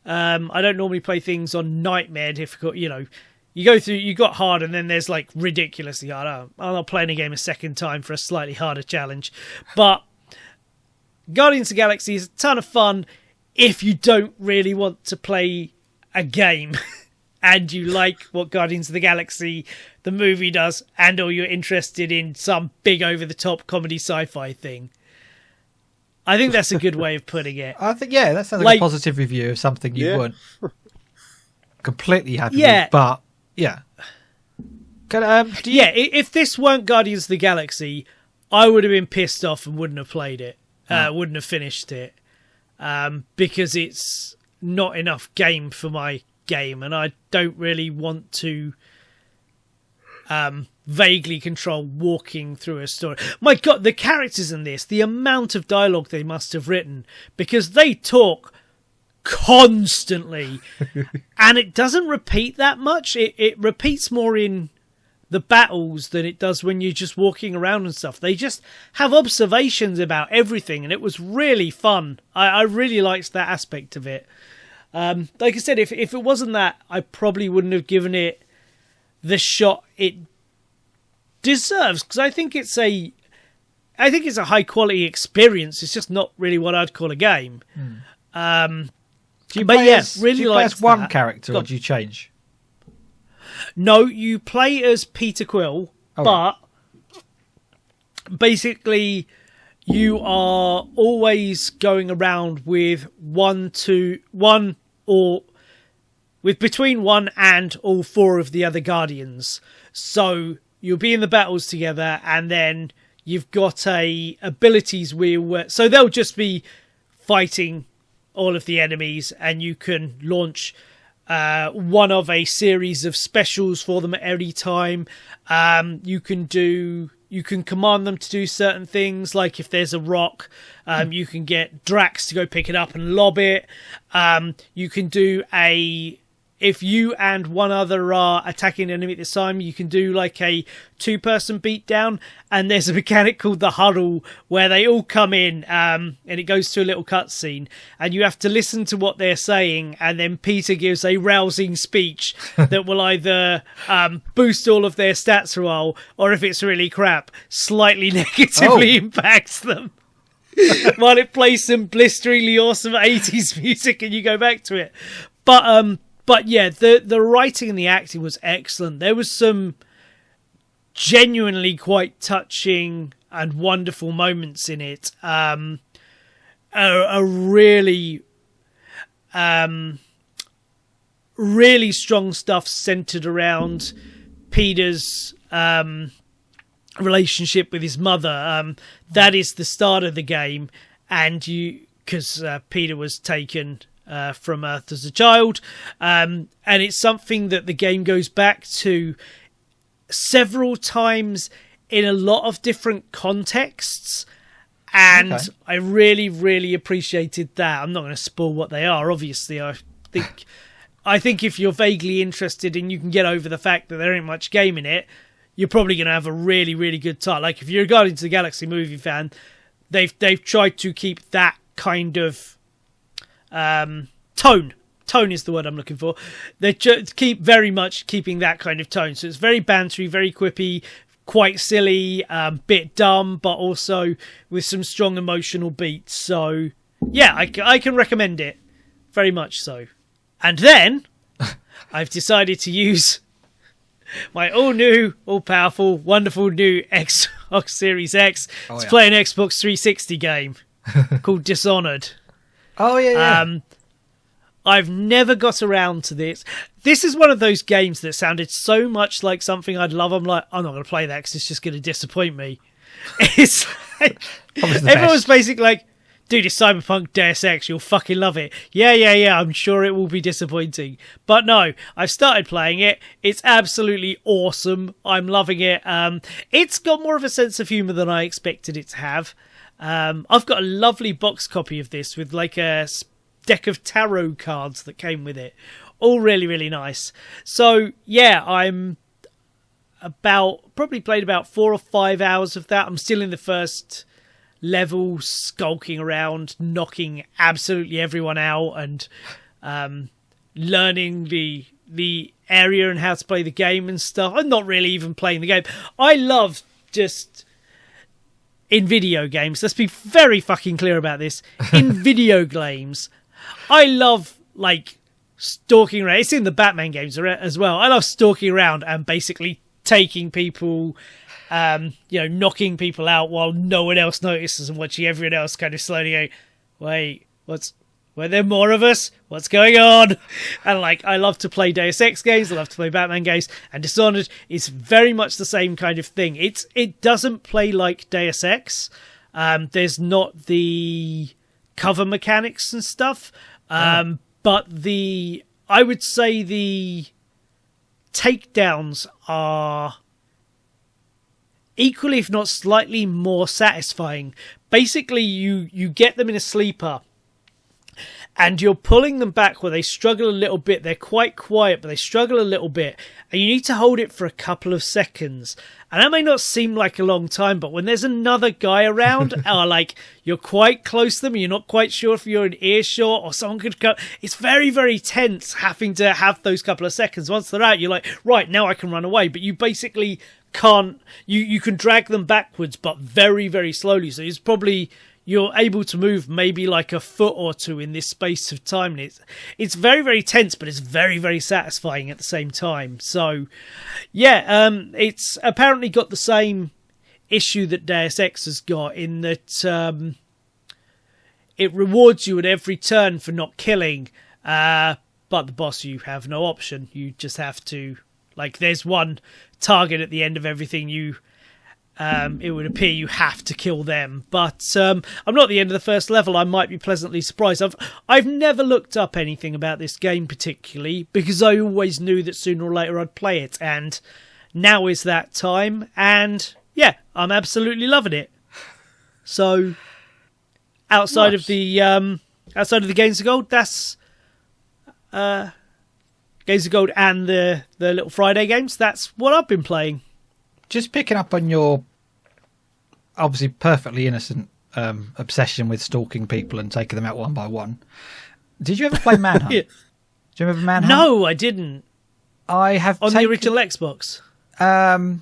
I don't normally play things on nightmare difficult. You know, you got hard and then there's like ridiculously hard. I'm not playing a game a second time for a slightly harder challenge. But Guardians of the Galaxy is a ton of fun if you don't really want to play a game and you like what Guardians of the Galaxy, the movie, does, and or you're interested in some big over-the-top comedy sci-fi thing. I think that's a good way of putting it. I think, yeah, that sounds like a positive review of something you weren't completely happy with, but yeah. If this weren't Guardians of the Galaxy, I would have been pissed off and wouldn't have played it, wouldn't have finished it, because it's not enough game for my game, and I don't really want to vaguely control walking through a story. My God, the characters in this, the amount of dialogue they must have written, because they talk constantly and it doesn't repeat that much. It repeats more in the battles than it does when you're just walking around and stuff. They just have observations about everything, and it was really fun. I really liked that aspect of it. Like I said, if it wasn't that, I probably wouldn't have given it the shot it deserves, because I think it's a high quality experience. It's just not really what I'd call a game. Do you play as one character, or do you change? No, you play as Peter Quill, but basically you are always going around with between one and all four of the other Guardians. So you'll be in the battles together, and then you've got abilities wheel, so they'll just be fighting all of the enemies, and you can launch one of a series of specials for them at any time. You can command them to do certain things, like if there's a rock, you can get Drax to go pick it up and lob it. You can do if you and one other are attacking an enemy at this time, you can do like a 2-person beatdown, and there's a mechanic called the huddle where they all come in, and it goes to a little cutscene, and you have to listen to what they're saying, and then Peter gives a rousing speech that will either boost all of their stats for a while, or if it's really crap, slightly negatively impacts them. While it plays some blisteringly awesome 80s music and you go back to it. But yeah, the writing and the acting was excellent. There was some genuinely quite touching and wonderful moments in it. A really, really strong stuff centered around Peter's relationship with his mother. That is the start of the game, and because Peter was taken from Earth as a child, and it's something that the game goes back to several times in a lot of different contexts, and I really, really appreciated that. I'm not going to spoil what they are, obviously. I think I think if you're vaguely interested and you can get over the fact that there ain't much game in it, you're probably going to have a really, really good time. Like, if you're a Guardians of the Galaxy movie fan, they've tried to keep that kind of tone. Tone is the word I'm looking for. They keep very much keeping that kind of tone. So it's very bantery, very quippy, quite silly, bit dumb, but also with some strong emotional beats. So, yeah, I can recommend it. Very much so. And then I've decided to use my all-new, all-powerful, wonderful new Xbox Series X to play an Xbox 360 game called Dishonored. Oh, yeah. I've never got around to this. This is one of those games that sounded so much like something I'd love. I'm like, I'm not going to play that because it's just going to disappoint me. It's like, everyone was basically like, dude, it's Cyberpunk Deus Ex, you'll fucking love it. Yeah, I'm sure it will be disappointing. But no, I've started playing it. It's absolutely awesome. I'm loving it. It's got more of a sense of humour than I expected it to have. I've got a lovely box copy of this with like a deck of tarot cards that came with it. All really, really nice. So, yeah, I'm probably played about 4 or 5 hours of that. I'm still in the first level, skulking around, knocking absolutely everyone out, and learning the area and how to play the game and stuff. I'm not really even playing the game. I love just in video games. Let's be very fucking clear about this. In video games, I love like stalking around. It's in the Batman games as well. I love stalking around and basically taking people, knocking people out while no one else notices and watching everyone else kind of slowly go, wait, were there more of us? What's going on? And like, I love to play Deus Ex games. I love to play Batman games, and Dishonored is very much the same kind of thing. It doesn't play like Deus Ex. There's not the cover mechanics and stuff. But I would say the takedowns are equally, if not slightly more satisfying. Basically, you get them in a sleeper, and you're pulling them back where they struggle a little bit. They're quite quiet, but they struggle a little bit, and you need to hold it for a couple of seconds. And that may not seem like a long time, but when there's another guy around, or like you're quite close to them, and you're not quite sure if you're in earshot or someone could come, it's very, very tense having to have those couple of seconds. Once they're out, you're like, right, now I can run away. But you basically can't, you can drag them backwards, but very, very slowly. So you're able to move maybe like a foot or two in this space of time. And it's very, very tense, but it's very, very satisfying at the same time. So, yeah, it's apparently got the same issue that Deus Ex has got, in that it rewards you at every turn for not killing, but the boss, you have no option. You just have to, like, there's one target at the end of everything it would appear you have to kill them. But I'm not at the end of the first level. I might be pleasantly surprised. I've never looked up anything about this game particularly, because I always knew that sooner or later I'd play it, and now is that time. And yeah, I'm absolutely loving it. So outside of the Games of Gold, that's Games of Gold and the little Friday games. That's what I've been playing. Just picking up on your obviously perfectly innocent obsession with stalking people and taking them out one by one. Did you ever play Manhunt? Yeah. Did you ever Manhunt? No, I didn't. I have on the original Xbox. I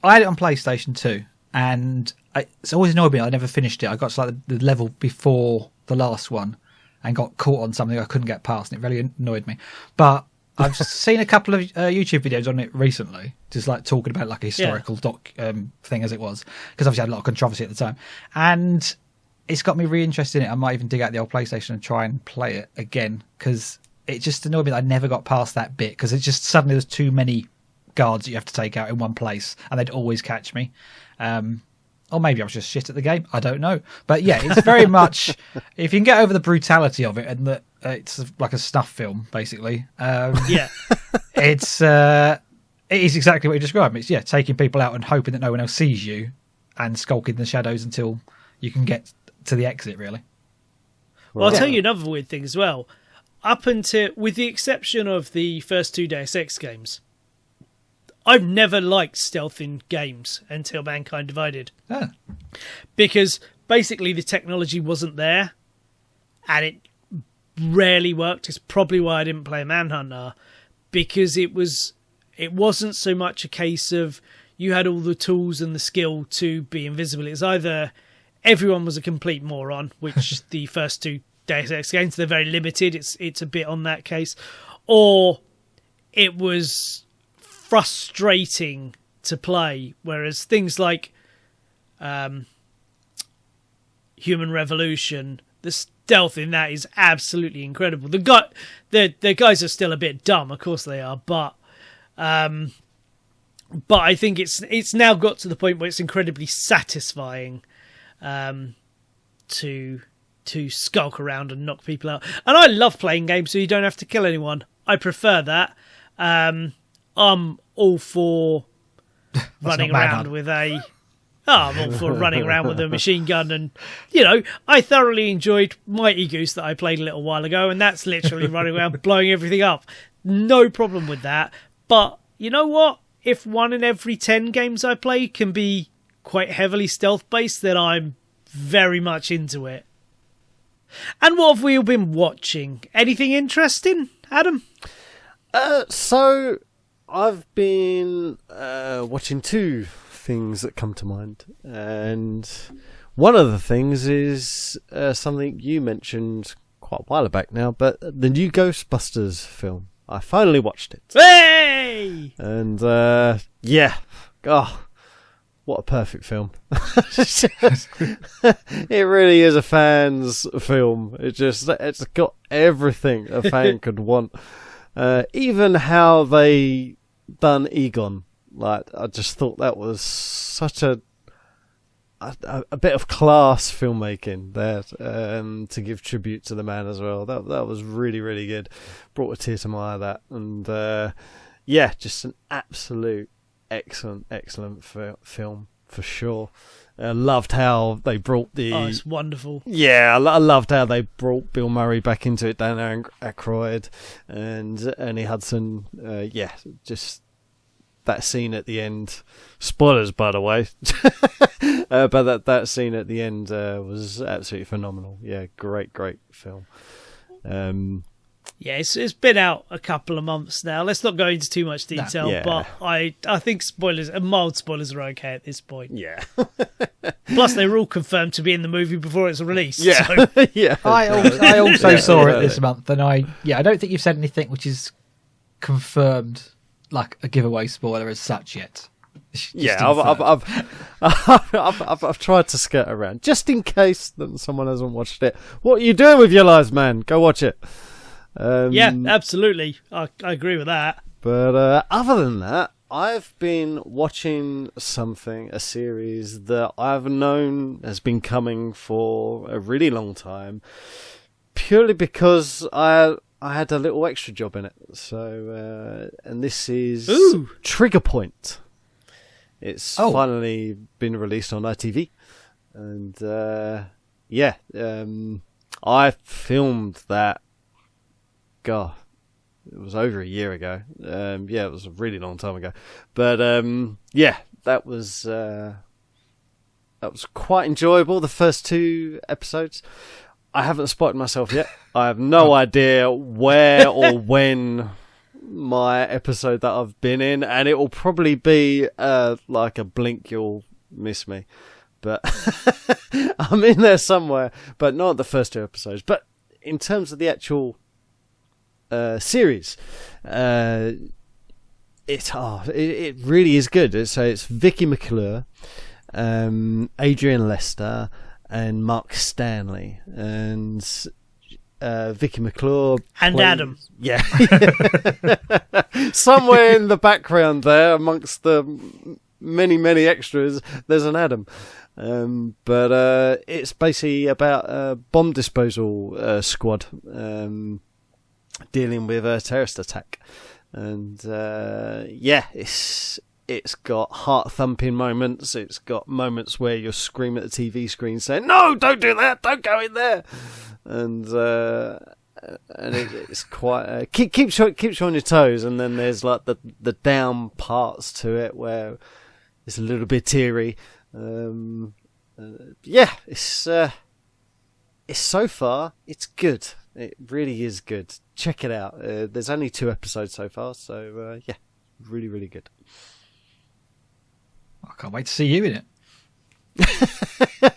had it on PlayStation 2, and it's always annoyed me. I never finished it. I got to like the level before the last one and got caught on something I couldn't get past, and it really annoyed me. But I've seen a couple of YouTube videos on it recently, just like talking about like a historical thing as it was, because obviously I had a lot of controversy at the time, and it's got me really interested in it. I might even dig out the old PlayStation and try and play it again, because it just annoyed me that I never got past that bit, because it's just suddenly there's too many guards that you have to take out in one place, and they'd always catch me. Or maybe I was just shit at the game. I don't know. But yeah, it's very much, if you can get over the brutality of it, and that it's like a snuff film, basically. Yeah. It is exactly what you described. It's taking people out and hoping that no one else sees you, and skulking in the shadows until you can get to the exit, really. Well, I'll tell you another weird thing as well. up until, with the exception of the first 2 Deus Ex games, I've never liked stealth in games until Mankind Divided. Ah. Because basically the technology wasn't there, and it rarely worked. It's probably why I didn't play Manhunter, because it wasn't so much a case of you had all the tools and the skill to be invisible. It's either everyone was a complete moron, which the first 2 Deus Ex games, they're very limited. It's a bit on that case, or it was frustrating to play. Whereas things like Human Revolution, the stealth in that is absolutely incredible. The guys are still a bit dumb, of course they are, but I think it's now got to the point where it's incredibly satisfying to skulk around and knock people out. And I love playing games so you don't have to kill anyone. I prefer that. I'm all for running around with a... I'm all for running around with a machine gun, and, I thoroughly enjoyed Mighty Goose that I played a little while ago, and that's literally running around blowing everything up. No problem with that. But you know what? If 1 in every 10 games I play can be quite heavily stealth-based, then I'm very much into it. And what have we all been watching? Anything interesting, Adam? So I've been watching 2 things that come to mind, and one of the things is something you mentioned quite a while back now, but the new Ghostbusters film. I finally watched it. Hey! And what a perfect film. It really is a fan's film. It's got everything a fan could want. Even how they done Egon. Like, I just thought that was such a bit of class filmmaking there, to give tribute to the man as well. That was really, really good. Brought a tear to my eye, that. And just an absolute excellent film for sure. I loved how they brought the... Oh, it's wonderful. Yeah, I loved how they brought Bill Murray back into it, Dan Aykroyd and Ernie Hudson. Just that scene at the end. Spoilers, by the way. But that scene at the end was absolutely phenomenal. Yeah, great film. Yeah, it's been out a couple of months now. Let's not go into too much detail, but I think spoilers, mild spoilers, are okay at this point. Yeah. Plus, they were all confirmed to be in the movie before it's released. Yeah, So. yeah. I also saw it this month, and I don't think you've said anything which is confirmed, like a giveaway spoiler as such yet. I've tried to skirt around just in case that someone hasn't watched it. What are you doing with your lives, man? Go watch it. Yeah, absolutely. I agree with that. But other than that, I've been watching a series that I've known has been coming for a really long time, purely because I had a little extra job in it. So, and this is Trigger Point. It's finally been released on ITV, and I filmed that. God, it was over a year ago. It was a really long time ago, but that was quite enjoyable. The first 2 episodes. I haven't spotted myself yet. I have no idea where or when my episode that I've been in, and it will probably be like a blink you'll miss me, but I'm in there somewhere, but not the first 2 episodes. But in terms of the actual series, it really is good. So it's Vicky McClure, Adrian Lester, and Mark Stanley, and Vicky McClure and Adam. Yeah. Somewhere in the background there, amongst the many extras, there's an Adam. But it's basically about a bomb disposal squad dealing with a terrorist attack. And it's got heart-thumping moments. It's got moments where you're screaming at the TV screen saying, "No, don't do that! Don't go in there!" And and it's quite keeps you on your toes. And then there's like the down parts to it where it's a little bit teary. It's so far it's good. It really is good. Check it out. There's only 2 episodes so far, so really, really good. I can't wait to see you in it.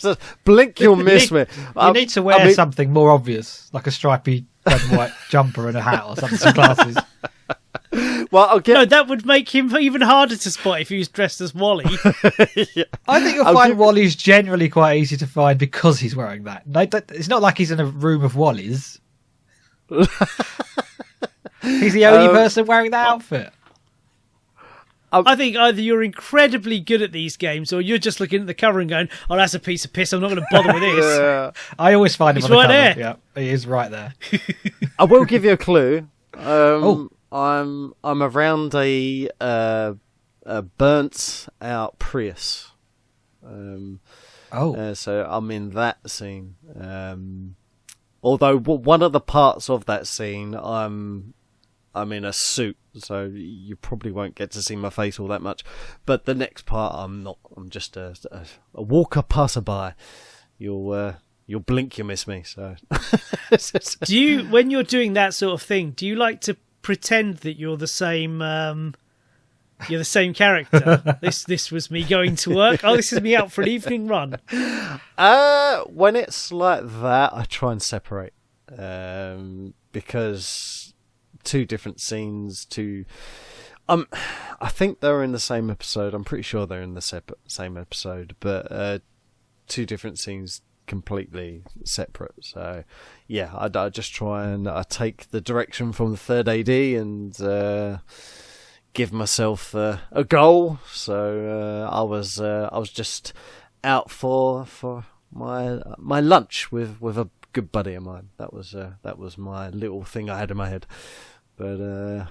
So, blink, you'll miss me. You need to wear something more obvious, like a stripy red and white jumper and a hat or something, some glasses. Well, I'll get... No, that would make him even harder to spot if he was dressed as Wally. Yeah. I think you'll find Wally's generally quite easy to find because he's wearing that. It's not like he's in a room of Wally's. He's the only person wearing that outfit. I think either you're incredibly good at these games or you're just looking at the cover and going, oh, that's a piece of piss, I'm not going to bother with this. Yeah. I always find him He's on the cover. right there. Yeah, he is right there. I will give you a clue. I'm around a burnt out Prius. So I'm in that scene. Although one of the parts of that scene, I'm in a suit, so you probably won't get to see my face all that much. But the next part, I'm not. I'm just a walker passerby. You'll blink, you miss me. So, do you, when you're doing that sort of thing, do you like to pretend that you're the same? You're the same character. This was me going to work. Oh, this is me out for an evening run. When it's like that, I try and separate because 2 different scenes. I think they're in the same episode. I'm pretty sure they're in the same episode, but 2 different scenes completely separate. So yeah, I just try and I take the direction from the third AD and give myself a goal. So I was just out for my lunch with a good buddy of mine. That was my little thing I had in my head. But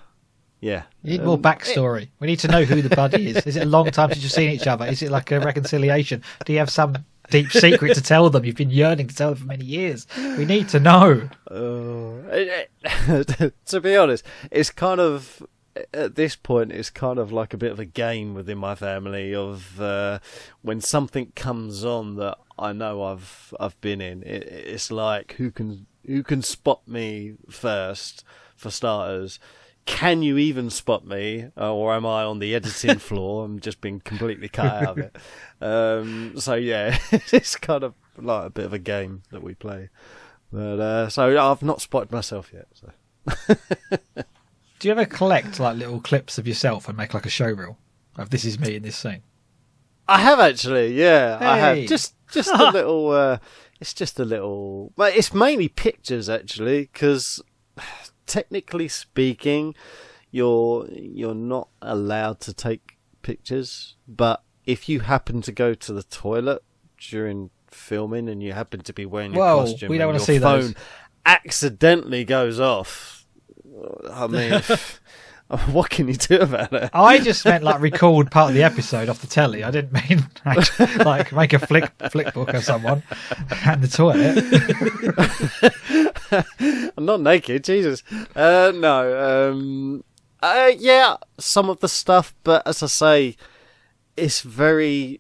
yeah, you need more backstory. We need to know who the buddy is. Is it a long time since you've seen each other? Is it like a reconciliation? Do you have some deep secret to tell them? You've been yearning to tell them for many years. We need to know. To be honest, it's kind of, at this point, it's kind of like a bit of a game within my family of when something comes on that I know I've been in. It's like who can spot me first, for starters. Can you even spot me, or am I on the editing floor? I'm just being completely cut out of it. So yeah, it's kind of like a bit of a game that we play. But so I've not spotted myself yet. So. Do you ever collect like little clips of yourself and make like a show reel of this is me in this scene? I have actually, yeah. Hey. I have just a little. It's just a little. Well, it's mainly pictures actually, because technically speaking, you're not allowed to take pictures. But if you happen to go to the toilet during filming and you happen to be wearing your costume, we don't want to your see phone those. Accidentally goes off. I mean, what can you do about it? I just meant like record part of the episode off the telly. I didn't mean like make a flick book of someone at the toilet. I'm not naked, Jesus. No. Yeah, some of the stuff, but as I say, it's very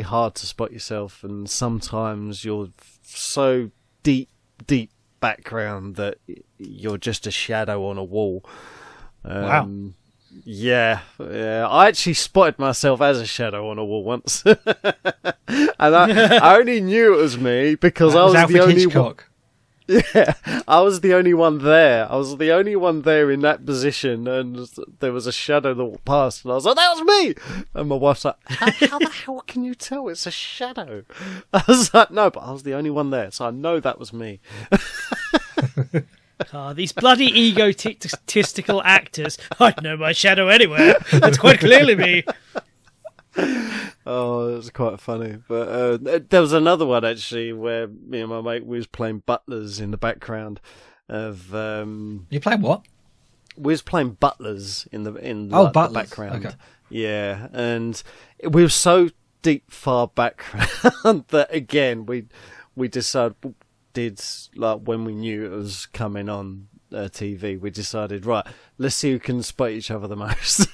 hard to spot yourself, and sometimes you're so deep background that you're just a shadow on a wall. Wow. Yeah. I actually spotted myself as a shadow on a wall once, and I only knew it was me because I was the only one. Yeah, I was the only one there. I was the only one there in that position, and there was a shadow that walked past, and I was like, "That was me!" And my wife's like, "How the hell can you tell it's a shadow?" I was like, "No, but I was the only one there, so I know that was me." These bloody egotistical actors. I'd know my shadow anywhere. That's quite clearly me. Oh, it was quite funny. But there was another one actually where me and my mate was playing butlers in the background of. You playing what? We was playing butlers in the butlers. The background. Okay. Yeah, and we were so deep far background that again we decided did, like, when we knew it was coming on TV, we decided, right, let's see who can spite each other the most.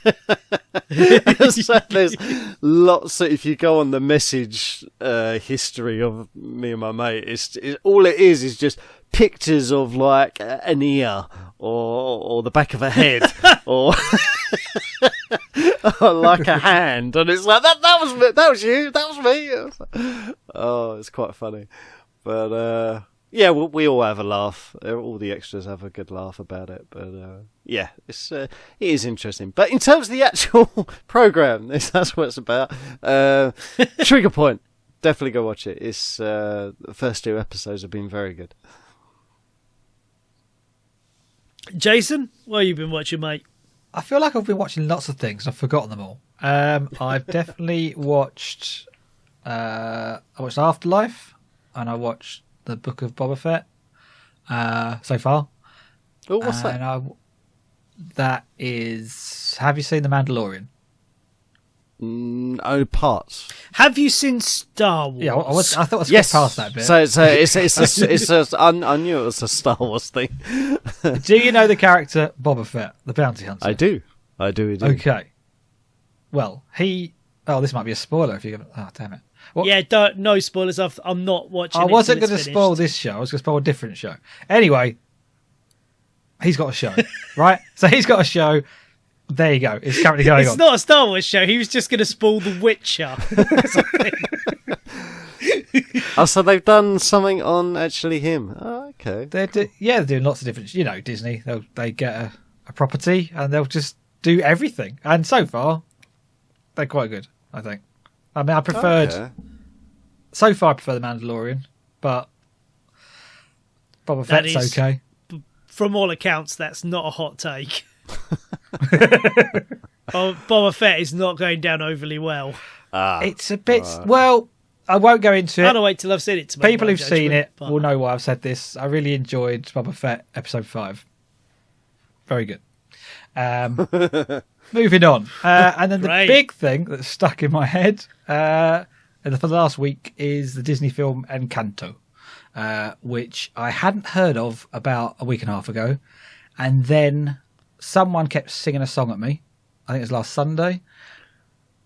So there's lots of, if you go on the message history of me and my mate, all it is just pictures of, like, an ear or the back of a head or, or like a hand, and it's like that was me, that was you, that was me. Oh, it's quite funny, but yeah, we all have a laugh. All the extras have a good laugh about it, but yeah, it is interesting. But in terms of the actual program, that's what it's about. Trigger Point, definitely go watch it. It's the first 2 episodes have been very good. Jason, what have you been watching, mate? I feel like I've been watching lots of things. I've forgotten them all. I've definitely watched. I watched Afterlife, and I watched the Book of Boba Fett. So far. Oh, what's that? That is. Have you seen The Mandalorian? Oh, parts. Have you seen Star Wars? Yeah, I thought I skipped past that bit. So I knew it was a Star Wars thing. Do you know the character Boba Fett, the bounty hunter? I do. Okay. Well, Oh, this might be a spoiler if you. Oh, damn it. What? Yeah, no spoilers. I'm not watching. I wasn't going to spoil this show. I was going to spoil a different show. Anyway, he's got a show, right? So he's got a show. There you go. It's currently going on. It's not a Star Wars show. He was just going to spoil The Witcher. Oh, so they've done something on actually him. Oh, okay. They're doing lots of different. You know, Disney. They get a property and they'll just do everything. And so far, they're quite good, I think. I mean, I preferred. Okay. So far, I prefer The Mandalorian, but Boba Fett's okay. From all accounts, that's not a hot take. Boba Fett is not going down overly well. It's a bit. Well, I won't go into it. I don't wait till I've seen it. People who've seen it will know why I've said this. I really enjoyed Boba Fett episode 5. Very good. Moving on, and then the big thing that's stuck in my head for the last week is the Disney film Encanto, which I hadn't heard of about a week and a half ago, and then someone kept singing a song at me. I think it was last Sunday.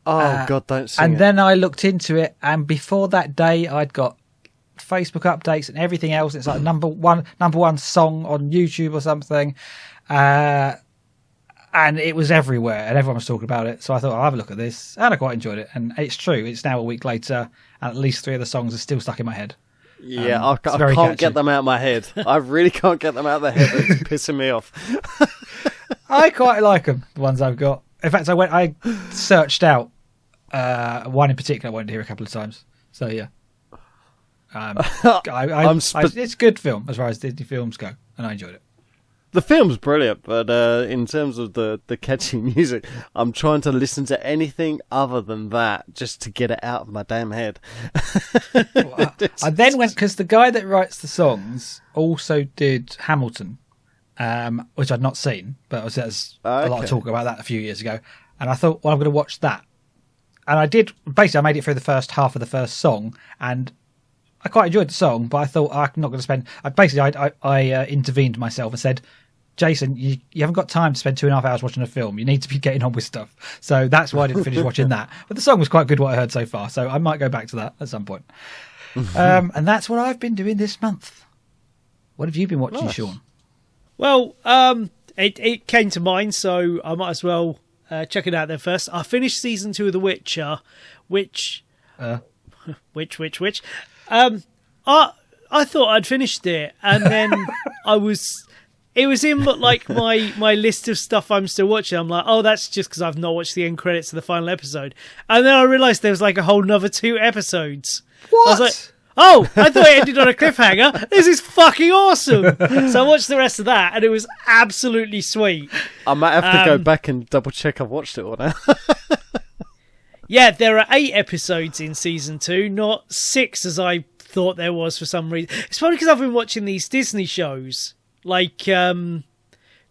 Oh, God, don't sing and it. then I looked into it, and before that day, I'd got Facebook updates and everything else. It's like number one song on YouTube or something. And it was everywhere, and everyone was talking about it. So I thought, I'll have a look at this, and I quite enjoyed it. And it's true, it's now a week later, and at least 3 of the songs are still stuck in my head. Yeah, I can't get them out of my head. I really can't get them out of the head. It's pissing me off. I quite like them, the ones I've got. In fact, I searched out one in particular I wanted to hear a couple of times. So yeah, it's a good film as far as Disney films go, and I enjoyed it. The film's brilliant, but in terms of the catchy music, I'm trying to listen to anything other than that just to get it out of my damn head. I then went, because the guy that writes the songs also did Hamilton, which I'd not seen, but there's a lot of talk about that a few years ago. And I thought, well, I'm going to watch that. And I did. Basically, I made it through the first half of the first song, and I quite enjoyed the song, but I thought, I'm not going to spend. I intervened myself and said, Jason, you haven't got time to spend 2.5 hours watching a film. You need to be getting on with stuff. So that's why I didn't finish watching that. But the song was quite good, what I heard so far. So I might go back to that at some point. And that's what I've been doing this month. What have you been watching, Shaun? Well, it came to mind, so I might as well check it out there first. I finished season 2 of The Witcher, which. I thought I'd finished it, and then it was in like my list of stuff I'm still watching. I'm like, oh, that's just because I've not watched the end credits of the final episode. And then I realised there was like a whole nother 2 episodes. What? I was like, oh, I thought it ended on a cliffhanger. This is fucking awesome. So I watched the rest of that, and it was absolutely sweet. I might have to go back and double check I've watched it all now. Yeah, there are 8 episodes in season 2, not 6 as I thought there was for some reason. It's probably because I've been watching these Disney shows, like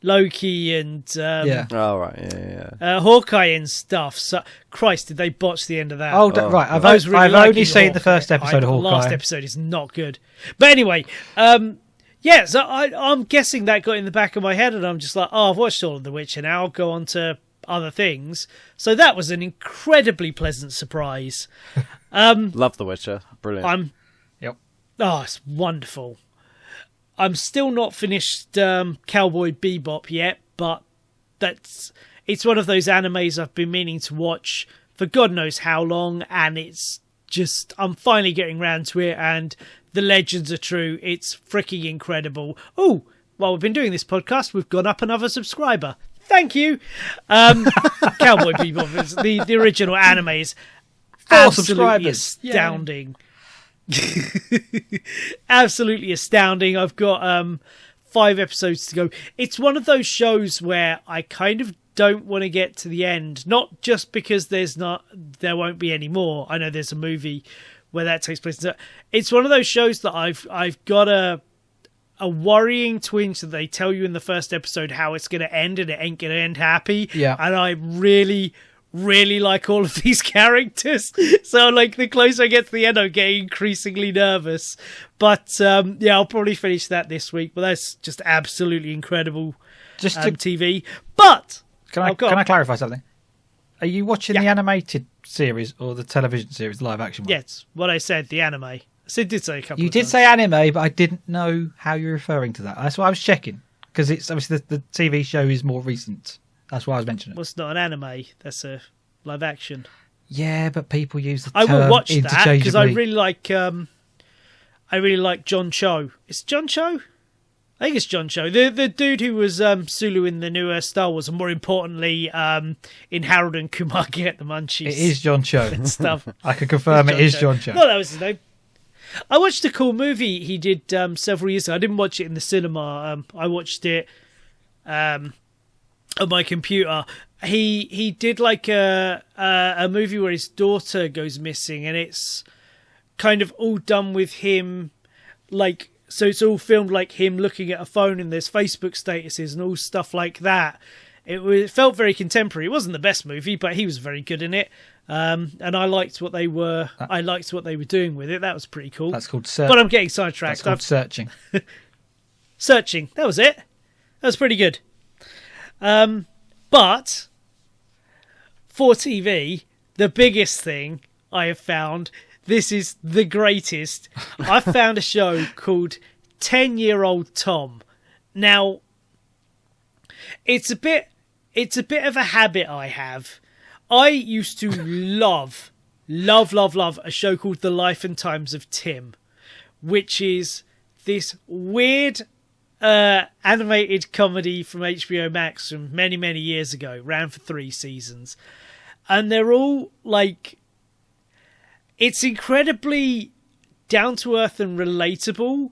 Loki and Yeah. Oh, right, yeah. Hawkeye and stuff. So, Christ, did they botch the end of that? Right. I've I was really only liking seen the first episode of The Hawkeye. last episode is not good. But anyway, yeah, so I'm guessing that got in the back of my head, and I'm just like, oh, I've watched all of The Witcher now, I'll go on to other things. So that was an incredibly pleasant surprise. Love The Witcher. Brilliant. Yep. Oh, it's wonderful. I'm still not finished Cowboy Bebop yet, but it's one of those animes I've been meaning to watch for God knows how long, and it's just, I'm finally getting round to it, and the legends are true. It's freaking incredible. Oh, while we've been doing this podcast, we've gone up another subscriber. Thank you. Cowboy Bebop is the original anime is absolutely astounding. Absolutely astounding. I've got 5 episodes to go. It's one of those shows where I kind of don't want to get to the end, not just because there won't be any more. I know there's a movie where that takes place. It's one of those shows that I've got a worrying twinge that they tell you in the first episode how it's going to end, and it ain't going to end happy. Yeah. And I really like all of these characters. So, like, the closer I get to the end, I'm getting increasingly nervous. But, yeah, I'll probably finish that this week. But that's just absolutely incredible TV. But... Can I clarify something? Are you watching the animated series or the television series, live action one? Yes, what I said, the anime. I did say a couple You of did times. say anime, but I didn't know how you're referring to that. That's why I was checking. Because it's obviously the TV show is more recent. That's why I was mentioning it. Well, it's not an anime. That's a live action. Yeah, but people use the I term will watch that because I interchangeably. really like John Cho. It's John Cho? I think it's John Cho. The dude who was Sulu in the newer Star Wars, and more importantly, in Harold and Kumar Get the Munchies. It is John Cho. And stuff. I can confirm it is John Cho. No, that was his name. I watched a cool movie he did several years ago. I didn't watch it in the cinema. I watched it on my computer. He did like a movie where his daughter goes missing, and it's kind of all done with him, like, so it's all filmed like him looking at a phone, and there's Facebook statuses and all stuff like that. It felt very contemporary. It wasn't the best movie, but he was very good in it. And I liked what they were. I liked what they were doing with it. That was pretty cool. That's called But I'm getting sidetracked. That's called searching. Searching. That was it. That was pretty good. But for TV, the biggest thing I have found, this is the greatest. I found a show called 10-Year-Old Tom. Now, it's a bit of a habit I have. I used to love a show called The Life and Times of Tim, which is this weird animated comedy from HBO Max from many, many years ago. Ran for 3 seasons. And they're all, like... It's incredibly down-to-earth and relatable,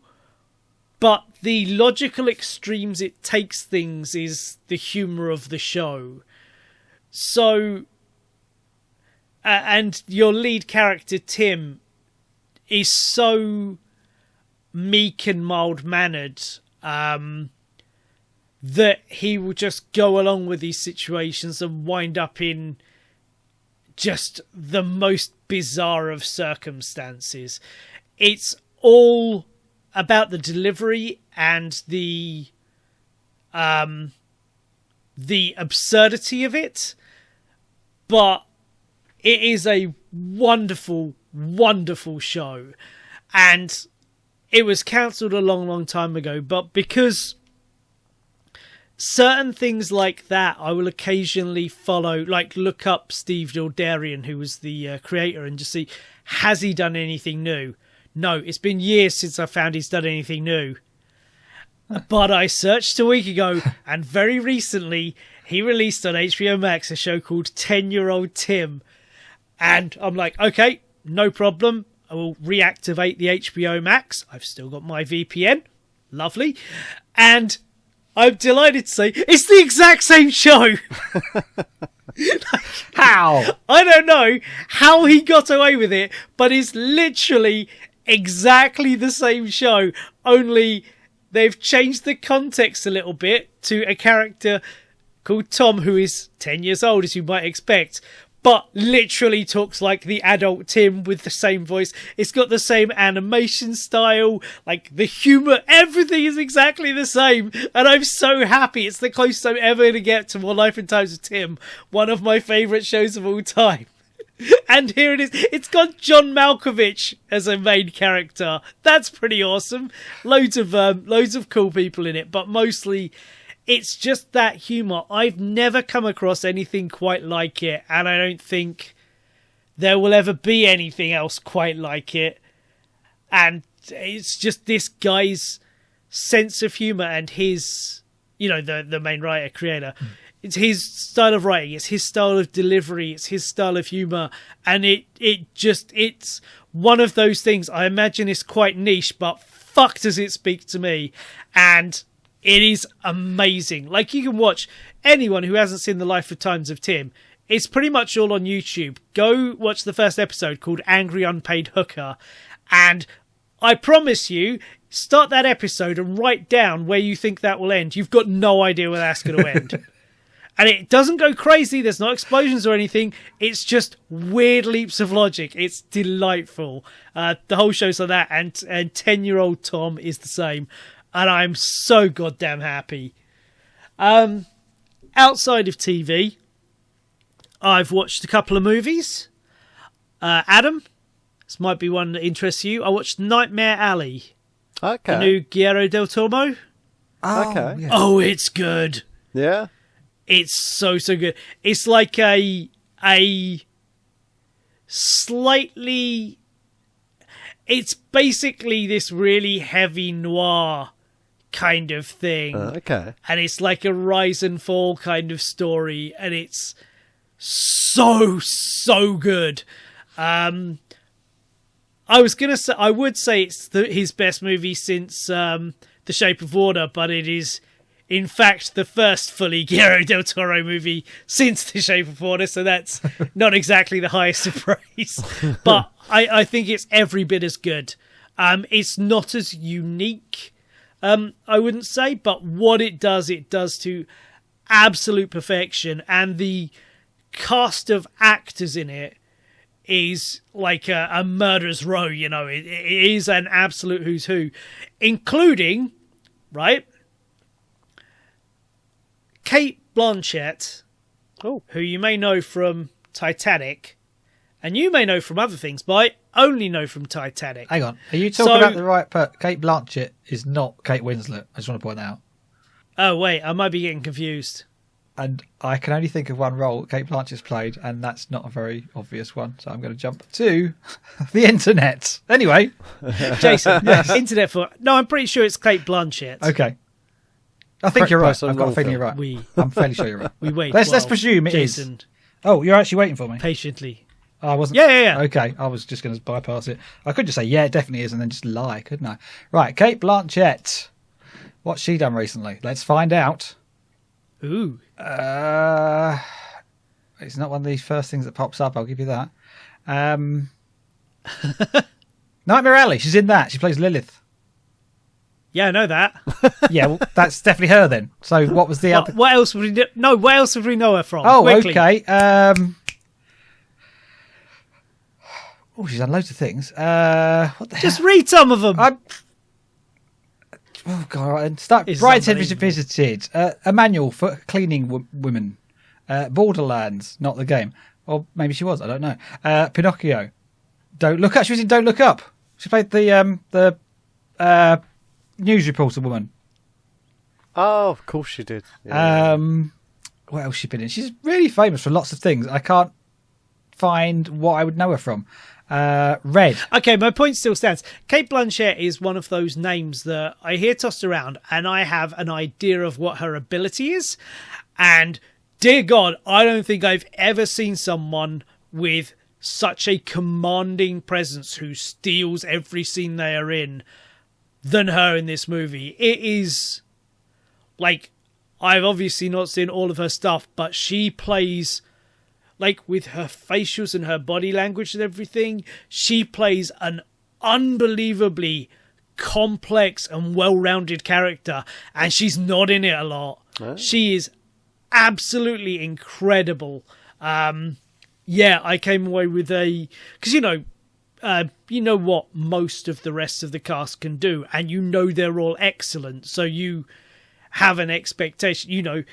but the logical extremes it takes things is the humour of the show. So... and your lead character, Tim, is so meek and mild-mannered that he will just go along with these situations and wind up in just the most bizarre of circumstances. It's all about the delivery and the absurdity of it, but it is a wonderful, wonderful show. And it was cancelled a long, long time ago, but because certain things like that I will occasionally follow, like look up Steve Dildarian, who was the creator, and just see, has he done anything new? No, it's been years since I found he's done anything new. But I searched a week ago, and very recently he released on HBO Max a show called 10-Year-Old Tim. And I'm like, okay, no problem. I will reactivate the HBO Max. I've still got my VPN. Lovely. And I'm delighted to say it's the exact same show. How? I don't know how he got away with it, but it's literally exactly the same show. Only they've changed the context a little bit to a character called Tom, who is 10 years old, as you might expect, but literally talks like the adult Tim with the same voice. It's got the same animation style, like the humour, everything is exactly the same. And I'm so happy. It's the closest I'm ever going to get to More Life and Times of Tim, one of my favourite shows of all time. And here it is. It's got John Malkovich as a main character. That's pretty awesome. Loads of cool people in it, but mostly it's just that humour. I've never come across anything quite like it, and I don't think there will ever be anything else quite like it. And it's just this guy's sense of humour and his, the main writer, creator. It's his style of writing, it's his style of delivery, it's his style of humour, and it's one of those things. I imagine it's quite niche, but fuck does it speak to me. And it is amazing. Like, you can watch anyone who hasn't seen The Life of Times of Tim. It's pretty much all on YouTube. Go watch the first episode called Angry Unpaid Hooker. And I promise you, start that episode and write down where you think that will end. You've got no idea where that's going to end. And it doesn't go crazy. There's no explosions or anything. It's just weird leaps of logic. It's delightful. The whole show's like that. And 10-year-old Tom is the same. And I'm so goddamn happy. Outside of TV, I've watched a couple of movies. Adam, this might be one that interests you. I watched Nightmare Alley. Okay. The new Guillermo del Toro. Oh, Okay. yeah. Oh, it's good. Yeah. It's so good. It's like a slightly... It's basically this really heavy noir kind of thing. Okay. And it's like a rise and fall kind of story. And it's so good. I would say it's his best movie since The Shape of Water, but it is in fact the first fully Guillermo del Toro movie since The Shape of Water, so that's not exactly the highest of praise. But I think it's every bit as good. It's not as unique, I wouldn't say, but what it does to absolute perfection. And the cast of actors in it is like a murderer's row, It is an absolute who's who, including, right, Kate Blanchett, who you may know from Titanic, and you may know from other things, but I only know from Titanic. Hang on. Are you talking about the right person? Kate Blanchett is not Kate Winslet. I just want to point that out. Oh, wait, I might be getting confused. And I can only think of one role Kate Blanchett's played, and that's not a very obvious one. So I'm going to jump to the internet. Anyway. Jason, yes. Internet for... No, I'm pretty sure it's Kate Blanchett. Okay. I think you're right. I've got a feeling you're right. I'm fairly sure you're right. We wait. Let's presume it Jason, is. Oh, you're actually waiting for me? Patiently. Oh, I wasn't. Yeah. Okay, I was just going to bypass it. I could just say, yeah, it definitely is, and then just lie, couldn't I? Right, Kate Blanchett. What's she done recently? Let's find out. Ooh. It's not one of these first things that pops up, I'll give you that. Nightmare Alley, she's in that. She plays Lilith. Yeah, I know that. Yeah, well, that's definitely her then. So what was the other... What else would we do? No, where else would we know her from? Oh, quickly. Okay. She's done loads of things. What the hell? Just read some of them. Oh, God. Right. Start. It's Brideshead unbelievable. Visited. A manual for cleaning women. Borderlands, not the game. Or maybe she was, I don't know. Pinocchio. Don't Look Up. She was in Don't Look Up. She played the news reporter woman. Oh, of course she did. Yeah. What else has she been in? She's really famous for lots of things. I can't find what I would know her from. Red. Okay, my point still stands. Kate Blanchett is one of those names that I hear tossed around and I have an idea of what her ability is. And dear God, I don't think I've ever seen someone with such a commanding presence who steals every scene they are in than her in this movie. It is like, I've obviously not seen all of her stuff, but she plays, like, with her facials and her body language and everything, she plays an unbelievably complex and well-rounded character, and she's not in it a lot. Oh. She is absolutely incredible. I came away with because you know what most of the rest of the cast can do, and you know they're all excellent, so you have an expectation. You know,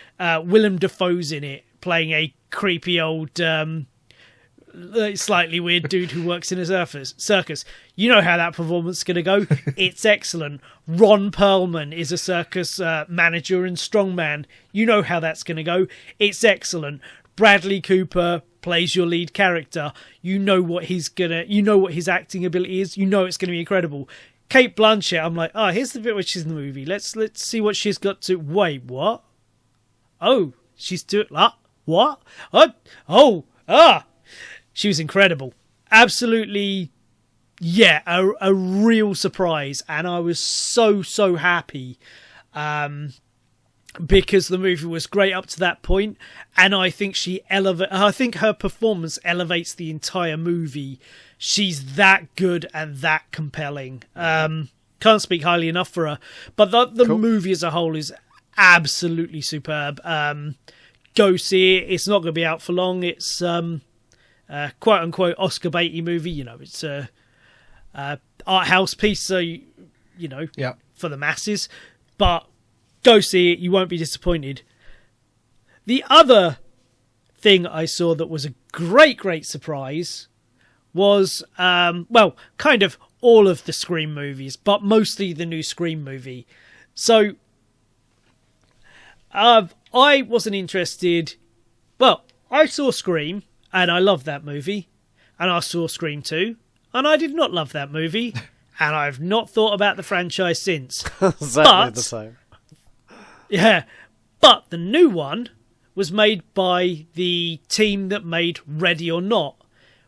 Willem Dafoe's in it, playing a creepy old, slightly weird dude who works in a circus. You know how that performance is going to go. It's excellent. Ron Perlman is a circus manager and strongman. You know how that's going to go. It's excellent. Bradley Cooper plays your lead character. You know what his acting ability is. You know it's going to be incredible. Kate Blanchett, I'm like, here's the bit where she's in the movie. Let's see what she's got to. Wait, what? Oh, she's doing what? She was incredible. Absolutely, yeah, a real surprise, and I was so happy. Because the movie was great up to that point, and I think I think her performance elevates the entire movie. She's that good and that compelling. Can't speak highly enough for her. But the cool. movie as a whole is absolutely superb. Go see it. It's not going to be out for long. It's quote unquote Oscar baity movie. You know, it's a art house piece, so for the masses. But go see it. You won't be disappointed. The other thing I saw that was a great surprise was, kind of all of the Scream movies, but mostly the new Scream movie. So, I wasn't interested. Well, I saw Scream, and I loved that movie. And I saw Scream 2, and I did not love that movie. And I've not thought about the franchise since. Exactly the same. Yeah, but the new one was made by the team that made Ready or Not,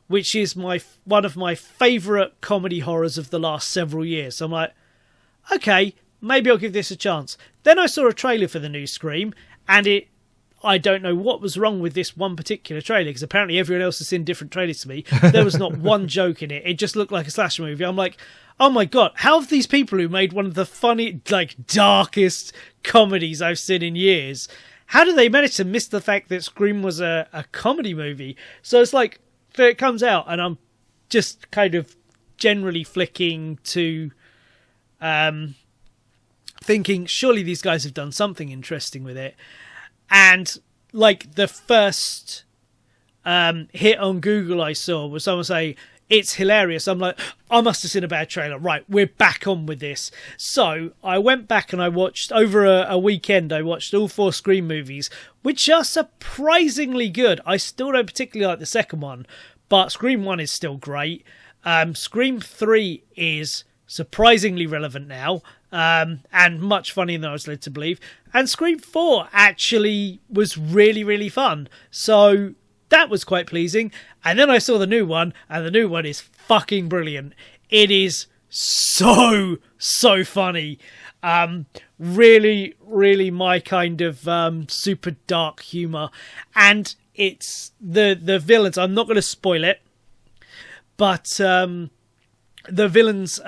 which is one of my favourite comedy horrors of the last several years. So I'm like, okay, maybe I'll give this a chance. Then I saw a trailer for the new Scream, and I don't know what was wrong with this one particular trailer, because apparently everyone else has seen different trailers to me. There was not one joke in it. It just looked like a slasher movie. I'm like, oh my God, how have these people who made one of the funny, darkest comedies I've seen in years, how do they manage to miss the fact that Scream was a comedy movie? So it's like, it comes out, and I'm just kind of generally flicking to thinking, surely these guys have done something interesting with it. And the first hit on Google I saw was someone saying, it's hilarious. I'm like, I must have seen a bad trailer. Right, we're back on with this. So I went back and I watched, over a weekend, I watched all 4 Scream movies, which are surprisingly good. I still don't particularly like the second one, but Scream 1 is still great. Scream 3 is surprisingly relevant now, and much funnier than I was led to believe. And Scream 4 actually was really fun. So that was quite pleasing. And then I saw the new one, and the new one is fucking brilliant. It is so funny. Really my kind of super dark humour. And it's the villains. I'm not going to spoil it, but the villain's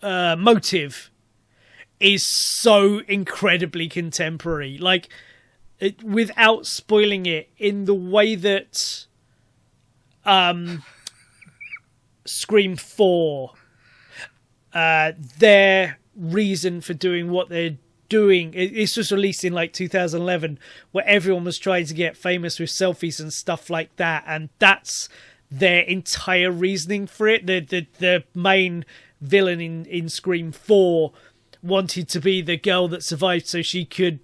motive is so incredibly contemporary. Without spoiling it, in the way that Scream 4, their reason for doing what they're doing, it's just released in 2011, where everyone was trying to get famous with selfies and stuff like that, and that's their entire reasoning for it. The main villain in Scream 4 wanted to be the girl that survived so she could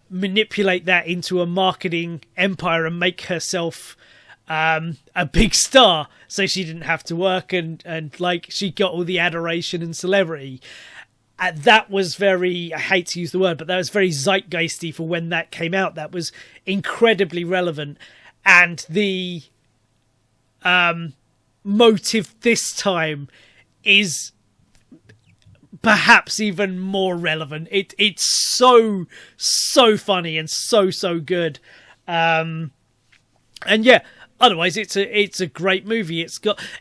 manipulate that into a marketing empire and make herself a big star, so she didn't have to work, and she got all the adoration and celebrity. That was very, I hate to use the word, but that was very zeitgeisty for when that came out. That was incredibly relevant. And the motive this time is perhaps even more relevant. It's so funny and so good. And yeah, otherwise, it's a great movie.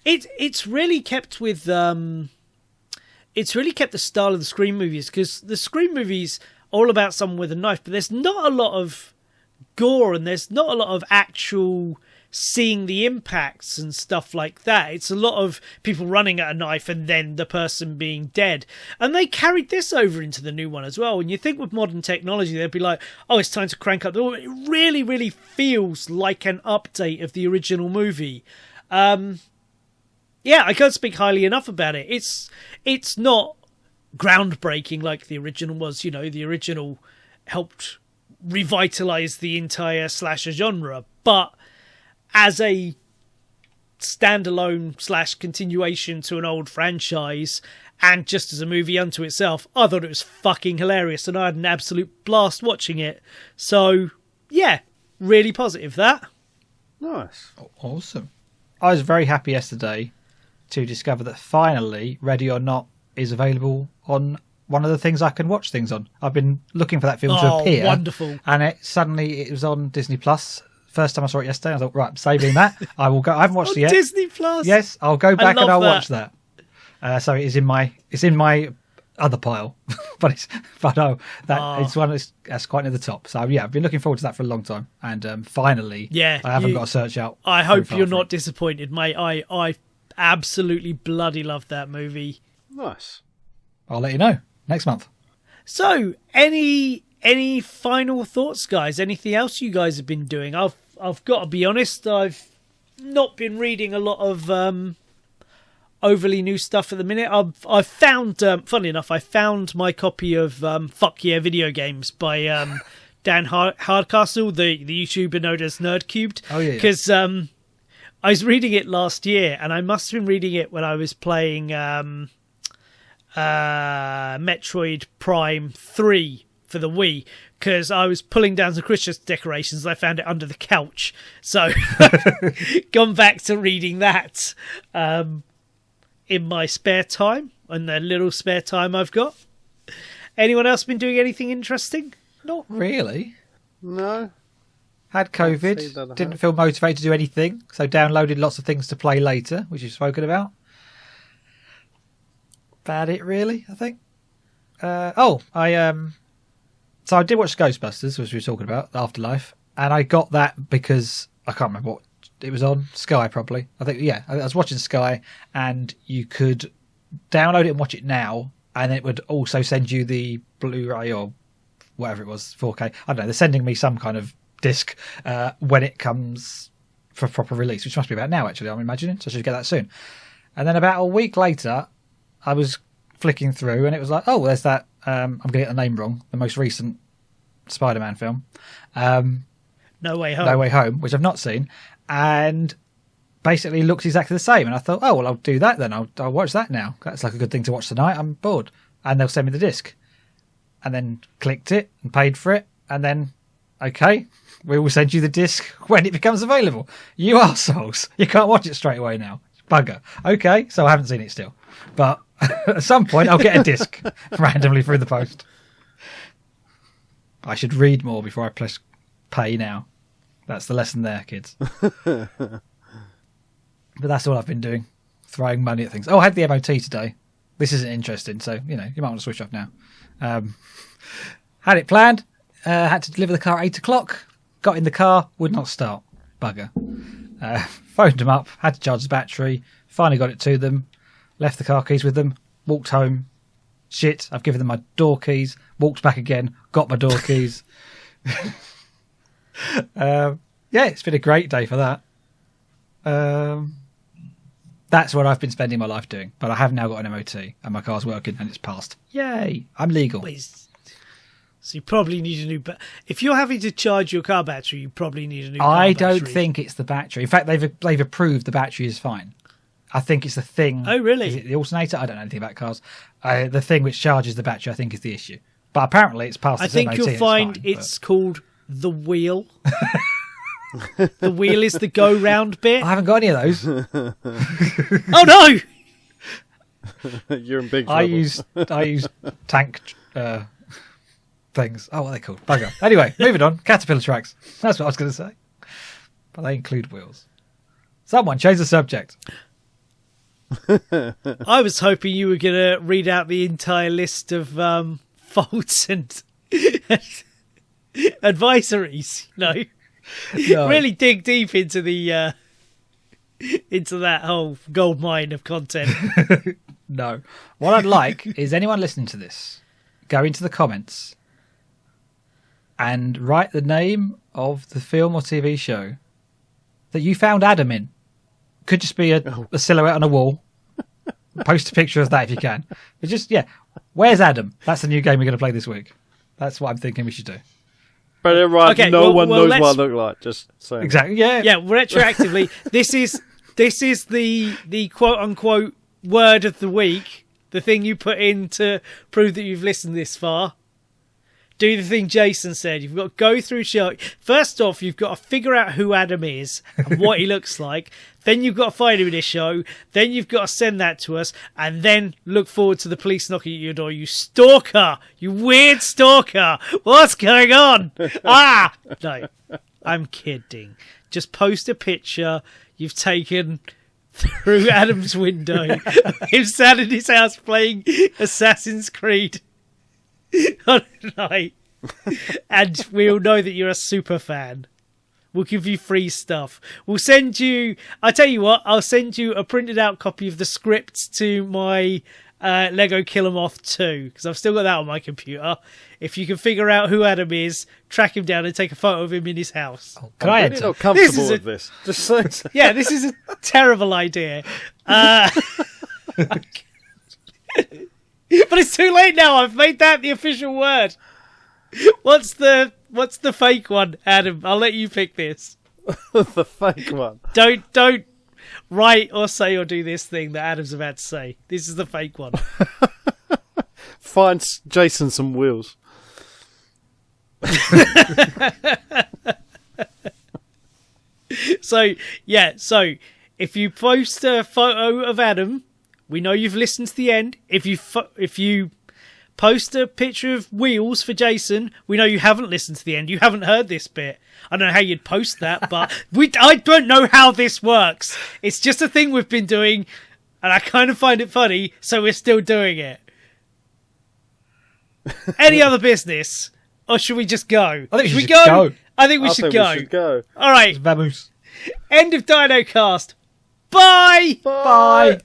It's really kept with it's really kept the style of the Scream movies, because the Scream movies are all about someone with a knife, but there's not a lot of gore and there's not a lot of actual seeing the impacts and stuff like that. It's a lot of people running at a knife and then the person being dead. And they carried this over into the new one as well. When you think with modern technology, they'd be like, oh, it's time to crank up the... It really, really feels like an update of the original movie. Yeah, I can't speak highly enough about it. It's not groundbreaking like the original was. You know, the original helped revitalize the entire slasher genre, but as a standalone / continuation to an old franchise, and just as a movie unto itself, I thought it was fucking hilarious, and I had an absolute blast watching it. So, yeah, really positive, that. Nice. Awesome. I was very happy yesterday to discover that finally Ready or Not is available on one of the things I can watch things on. I've been looking for that film to appear. Wonderful. And it was on Disney Plus. First time I saw it yesterday, I thought, right, I'm saving that. I will go. I haven't watched it yet. Disney Plus. Yes, I'll go back and I'll that. watch that. So it's in my other pile, it's one that's quite near the top. So yeah, I've been looking forward to that for a long time, and finally, yeah, I haven't got to search out. I hope you're not disappointed, mate. I absolutely bloody love that movie. Nice. I'll let you know next month. So, any final thoughts, guys? Anything else you guys have been doing? I've got to be honest, I've not been reading a lot of overly new stuff at the minute. I've found, funny enough, I found my copy of Fuck Yeah Video Games by Dan Hardcastle, the YouTuber known as Nerdcubed. Oh yeah. Because I was reading it last year, and I must have been reading it when I was playing Metroid Prime 3 for the Wii, because I was pulling down some Christmas decorations and I found it under the couch. So gone back to reading that in my spare time, and the little spare time I've got. Anyone else been doing anything interesting? Not really. No. Had COVID, didn't feel motivated to do anything, so downloaded lots of things to play later, which you've spoken about. About it, really, I think. So I did watch Ghostbusters, which we were talking about, Afterlife, and I got that because I can't remember what it was on, Sky probably. I think, yeah, I was watching Sky, and you could download it and watch it now, and it would also send you the Blu-ray or whatever it was, 4K. I don't know, they're sending me some kind of disc when it comes for proper release, which must be about now, actually, I'm imagining, so I should get that soon. And then about a week later, I was flicking through, and it was like, oh, there's that, I'm going to get the name wrong, the most recent Spider-Man film. No Way Home. No Way Home, which I've not seen, and basically looks exactly the same. And I thought, oh, well, I'll do that then. I'll watch that now. That's like a good thing to watch tonight. I'm bored. And they'll send me the disc. And then clicked it and paid for it. And then, okay, we will send you the disc when it becomes available. You arseholes. You can't watch it straight away now. Bugger. Okay, so I haven't seen it still. But at some point, I'll get a disc randomly through the post. I should read more before I press pay now. That's the lesson there, kids. But that's all I've been doing. Throwing money at things. Oh, I had the MOT today. This isn't interesting, so, you might want to switch off now. Had it planned. Had to deliver the car at 8 o'clock. Got in the car. Would not start. Bugger. Phoned them up. Had to charge the battery. Finally got it to them. Left the car keys with them. Walked home. Shit, I've given them my door keys. Walked back again. Got my door keys. Yeah, it's been a great day for that. That's what I've been spending my life doing. But I have now got an MOT and my car's working and it's passed. Yay! I'm legal. So you probably need a new... If you're having to charge your car battery, you probably need a new car battery. I don't think it's the battery. In fact, they've approved the battery is fine. I think it's the thing... Oh, really? Is it the alternator? I don't know anything about cars. The thing which charges the battery, I think, is the issue. But apparently it's passed I think you'll find it's called the wheel. The wheel is the go-round bit. I haven't got any of those. Oh, no! You're in big trouble. I use tank things. Oh, what are they called? Bugger. Anyway, moving on. Caterpillar tracks. That's what I was going to say. But they include wheels. Someone change the subject. I was hoping you were going to read out the entire list of faults and advisories. No. Really dig deep into the into that whole gold mine of content. No. What I'd like is anyone listening to this, go into the comments and write the name of the film or TV show that you found Adam in. Could just be a silhouette on a wall. Post a picture of that if you can. But just, where's Adam? That's the new game we're going to play this week. That's what I'm thinking we should do. But right, okay, no one knows what I look like. Just saying. Exactly. Yeah. Yeah. Retroactively, this is the quote unquote word of the week. The thing you put in to prove that you've listened this far. Do the thing Jason said. You've got to go through show. First off, you've got to figure out who Adam is and what he looks like. Then you've got to find him in this show. Then you've got to send that to us. And then look forward to the police knocking at your door. You stalker! You weird stalker! What's going on? No, I'm kidding. Just post a picture you've taken through Adam's window of him sat in his house playing Assassin's Creed on a night, and we'll know that you're a super fan. We'll give you free stuff. We'll send you, I tell you what, I'll send you a printed out copy of the script to my Lego Kill 'Em Off 2, because I've still got that on my computer. If you can figure out who Adam is, track him down and take a photo of him in his house. Can I I'm not comfortable with this. Just so yeah, this is a terrible idea. But it's too late now. I've made that the official word. What's the fake one, Adam? I'll let you pick this. the fake one. Don't write or say or do this thing that Adam's about to say. This is the fake one. Find Jason some wheels. So if you post a photo of Adam, we know you've listened to the end. If you post a picture of wheels for Jason, we know you haven't listened to the end. You haven't heard this bit. I don't know how you'd post that, but I don't know how this works. It's just a thing we've been doing, and I kind of find it funny, so we're still doing it. Any other business? Or should we just go? I think we should go. I think we should go. All right. Vamoose. End of Dinocast. Bye. Bye.